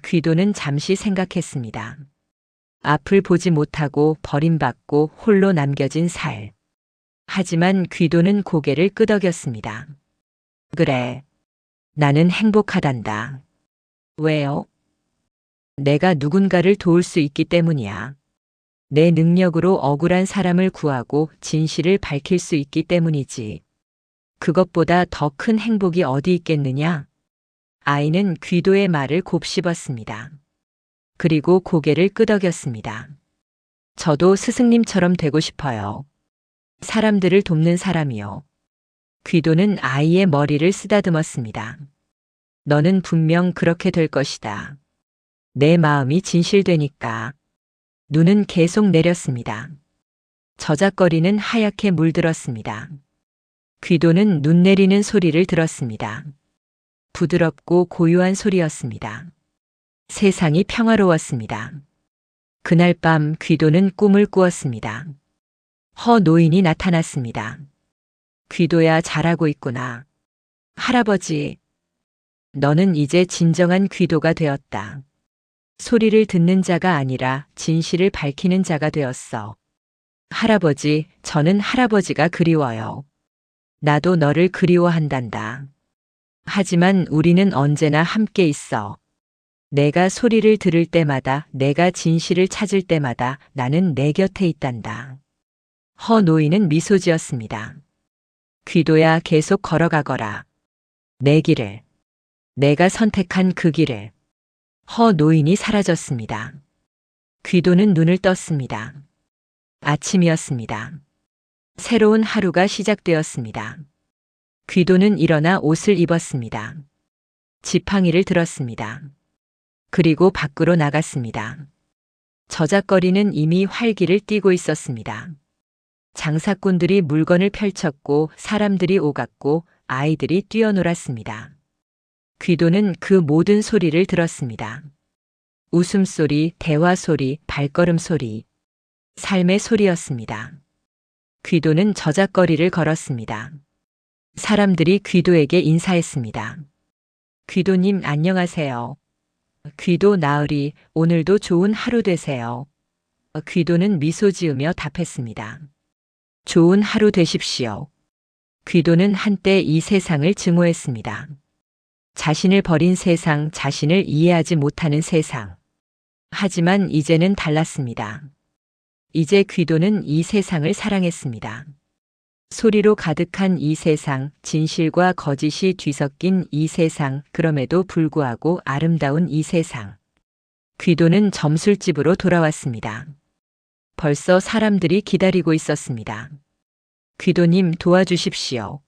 Speaker 2: 귀도는 잠시 생각했습니다. 앞을 보지 못하고 버림받고 홀로 남겨진 살. 하지만 귀도는 고개를 끄덕였습니다. 그래. 나는 행복하단다. 왜요? 내가 누군가를 도울 수 있기 때문이야. 내 능력으로 억울한 사람을 구하고 진실을 밝힐 수 있기 때문이지. 그것보다 더 큰 행복이 어디 있겠느냐? 아이는 귀도의 말을 곱씹었습니다. 그리고 고개를 끄덕였습니다. 저도 스승님처럼 되고 싶어요. 사람들을 돕는 사람이요. 귀도는 아이의 머리를 쓰다듬었습니다. 너는 분명 그렇게 될 것이다. 내 마음이 진실되니까. 눈은 계속 내렸습니다. 저작거리는 하얗게 물들었습니다. 귀도는 눈 내리는 소리를 들었습니다. 부드럽고 고요한 소리였습니다. 세상이 평화로웠습니다. 그날 밤 귀도는 꿈을 꾸었습니다. 허 노인이 나타났습니다. 귀도야, 잘하고 있구나. 할아버지, 너는 이제 진정한 귀도가 되었다. 소리를 듣는 자가 아니라 진실을 밝히는 자가 되었어. 할아버지, 저는 할아버지가 그리워요. 나도 너를 그리워한단다. 하지만 우리는 언제나 함께 있어. 내가 소리를 들을 때마다, 내가 진실을 찾을 때마다 나는 내 곁에 있단다. 허 노인은 미소 지었습니다. 귀도야, 계속 걸어가거라. 내 길을. 내가 선택한 그 길을. 허 노인이 사라졌습니다. 귀도는 눈을 떴습니다. 아침이었습니다. 새로운 하루가 시작되었습니다. 귀도는 일어나 옷을 입었습니다. 지팡이를 들었습니다. 그리고 밖으로 나갔습니다. 저작거리는 이미 활기를 띠고 있었습니다. 장사꾼들이 물건을 펼쳤고 사람들이 오갔고 아이들이 뛰어놀았습니다. 귀도는 그 모든 소리를 들었습니다. 웃음소리, 대화소리, 발걸음소리, 삶의 소리였습니다. 귀도는 저작거리를 걸었습니다. 사람들이 귀도에게 인사했습니다. 귀도님, 안녕하세요. 귀도 나으리, 오늘도 좋은 하루 되세요. 귀도는 미소 지으며 답했습니다. 좋은 하루 되십시오. 귀도는 한때 이 세상을 증오했습니다. 자신을 버린 세상, 자신을 이해하지 못하는 세상. 하지만 이제는 달랐습니다. 이제 귀도는 이 세상을 사랑했습니다. 소리로 가득한 이 세상, 진실과 거짓이 뒤섞인 이 세상, 그럼에도 불구하고 아름다운 이 세상. 귀도는 점술집으로 돌아왔습니다. 벌써 사람들이 기다리고 있었습니다. 귀도님, 도와주십시오.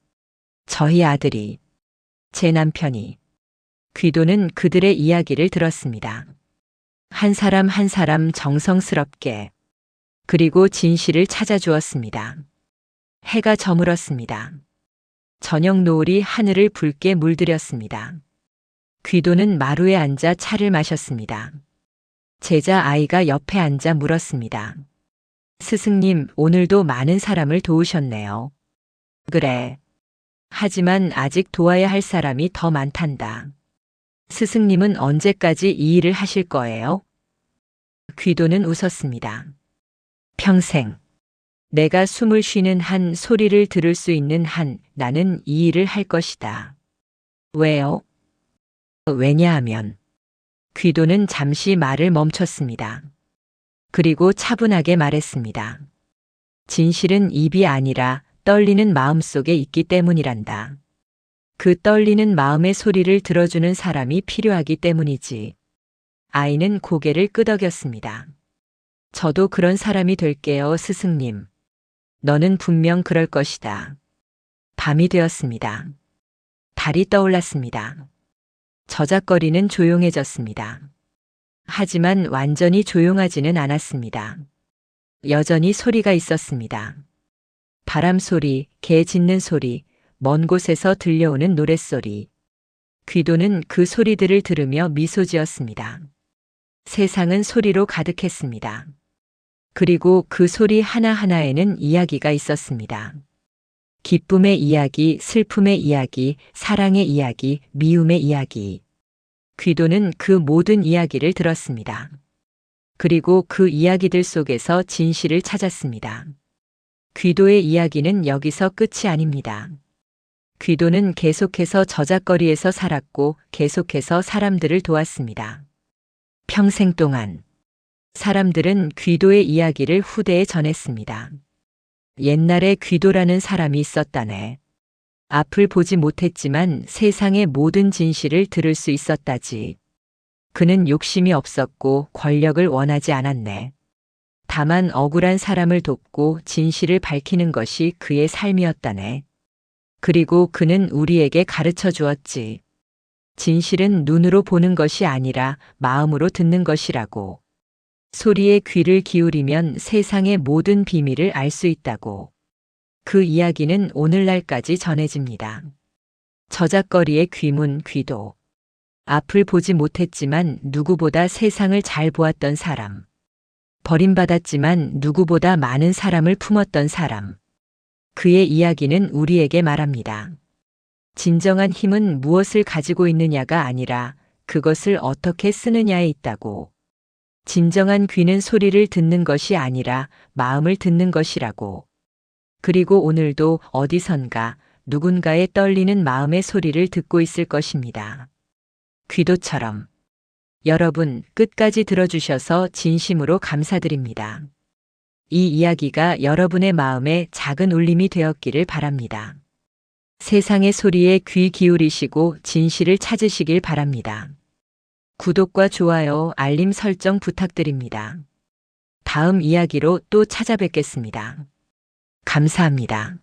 Speaker 2: 저희 아들이 제 남편이. 귀도는 그들의 이야기를 들었습니다. 한 사람 한 사람 정성스럽게, 그리고 진실을 찾아주었습니다. 해가 저물었습니다. 저녁 노을이 하늘을 붉게 물들였습니다. 귀도는 마루에 앉아 차를 마셨습니다. 제자 아이가 옆에 앉아 물었습니다. 스승님, 오늘도 많은 사람을 도우셨네요. 그래. 하지만 아직 도와야 할 사람이 더 많단다. 스승님은 언제까지 이 일을 하실 거예요? 귀도는 웃었습니다. 평생. 내가 숨을 쉬는 한, 소리를 들을 수 있는 한, 나는 이 일을 할 것이다. 왜요? 왜냐하면. 귀도는 잠시 말을 멈췄습니다. 그리고 차분하게 말했습니다. 진실은 입이 아니라 떨리는 마음 속에 있기 때문이란다. 그 떨리는 마음의 소리를 들어주는 사람이 필요하기 때문이지. 아이는 고개를 끄덕였습니다. 저도 그런 사람이 될게요, 스승님. 너는 분명 그럴 것이다. 밤이 되었습니다. 달이 떠올랐습니다. 저작거리는 조용해졌습니다. 하지만 완전히 조용하지는 않았습니다. 여전히 소리가 있었습니다. 바람 소리, 개 짖는 소리, 먼 곳에서 들려오는 노랫소리. 귀도는 그 소리들을 들으며 미소 지었습니다. 세상은 소리로 가득했습니다. 그리고 그 소리 하나하나에는 이야기가 있었습니다. 기쁨의 이야기, 슬픔의 이야기, 사랑의 이야기, 미움의 이야기. 귀도는 그 모든 이야기를 들었습니다. 그리고 그 이야기들 속에서 진실을 찾았습니다. 귀도의 이야기는 여기서 끝이 아닙니다. 귀도는 계속해서 저작거리에서 살았고 계속해서 사람들을 도왔습니다. 평생 동안 사람들은 귀도의 이야기를 후대에 전했습니다. 옛날에 귀도라는 사람이 있었다네. 앞을 보지 못했지만 세상의 모든 진실을 들을 수 있었다지. 그는 욕심이 없었고 권력을 원하지 않았네. 다만 억울한 사람을 돕고 진실을 밝히는 것이 그의 삶이었다네. 그리고 그는 우리에게 가르쳐 주었지. 진실은 눈으로 보는 것이 아니라 마음으로 듣는 것이라고. 소리에 귀를 기울이면 세상의 모든 비밀을 알 수 있다고. 그 이야기는 오늘날까지 전해집니다. 저작거리의 귀문 귀도. 앞을 보지 못했지만 누구보다 세상을 잘 보았던 사람. 버림받았지만 누구보다 많은 사람을 품었던 사람. 그의 이야기는 우리에게 말합니다. 진정한 힘은 무엇을 가지고 있느냐가 아니라 그것을 어떻게 쓰느냐에 있다고. 진정한 귀는 소리를 듣는 것이 아니라 마음을 듣는 것이라고. 그리고 오늘도 어디선가 누군가의 떨리는 마음의 소리를 듣고 있을 것입니다. 귀도처럼. 여러분, 끝까지 들어주셔서 진심으로 감사드립니다. 이 이야기가 여러분의 마음에 작은 울림이 되었기를 바랍니다. 세상의 소리에 귀 기울이시고 진실을 찾으시길 바랍니다. 구독과 좋아요, 알림 설정 부탁드립니다. 다음 이야기로 또 찾아뵙겠습니다. 감사합니다.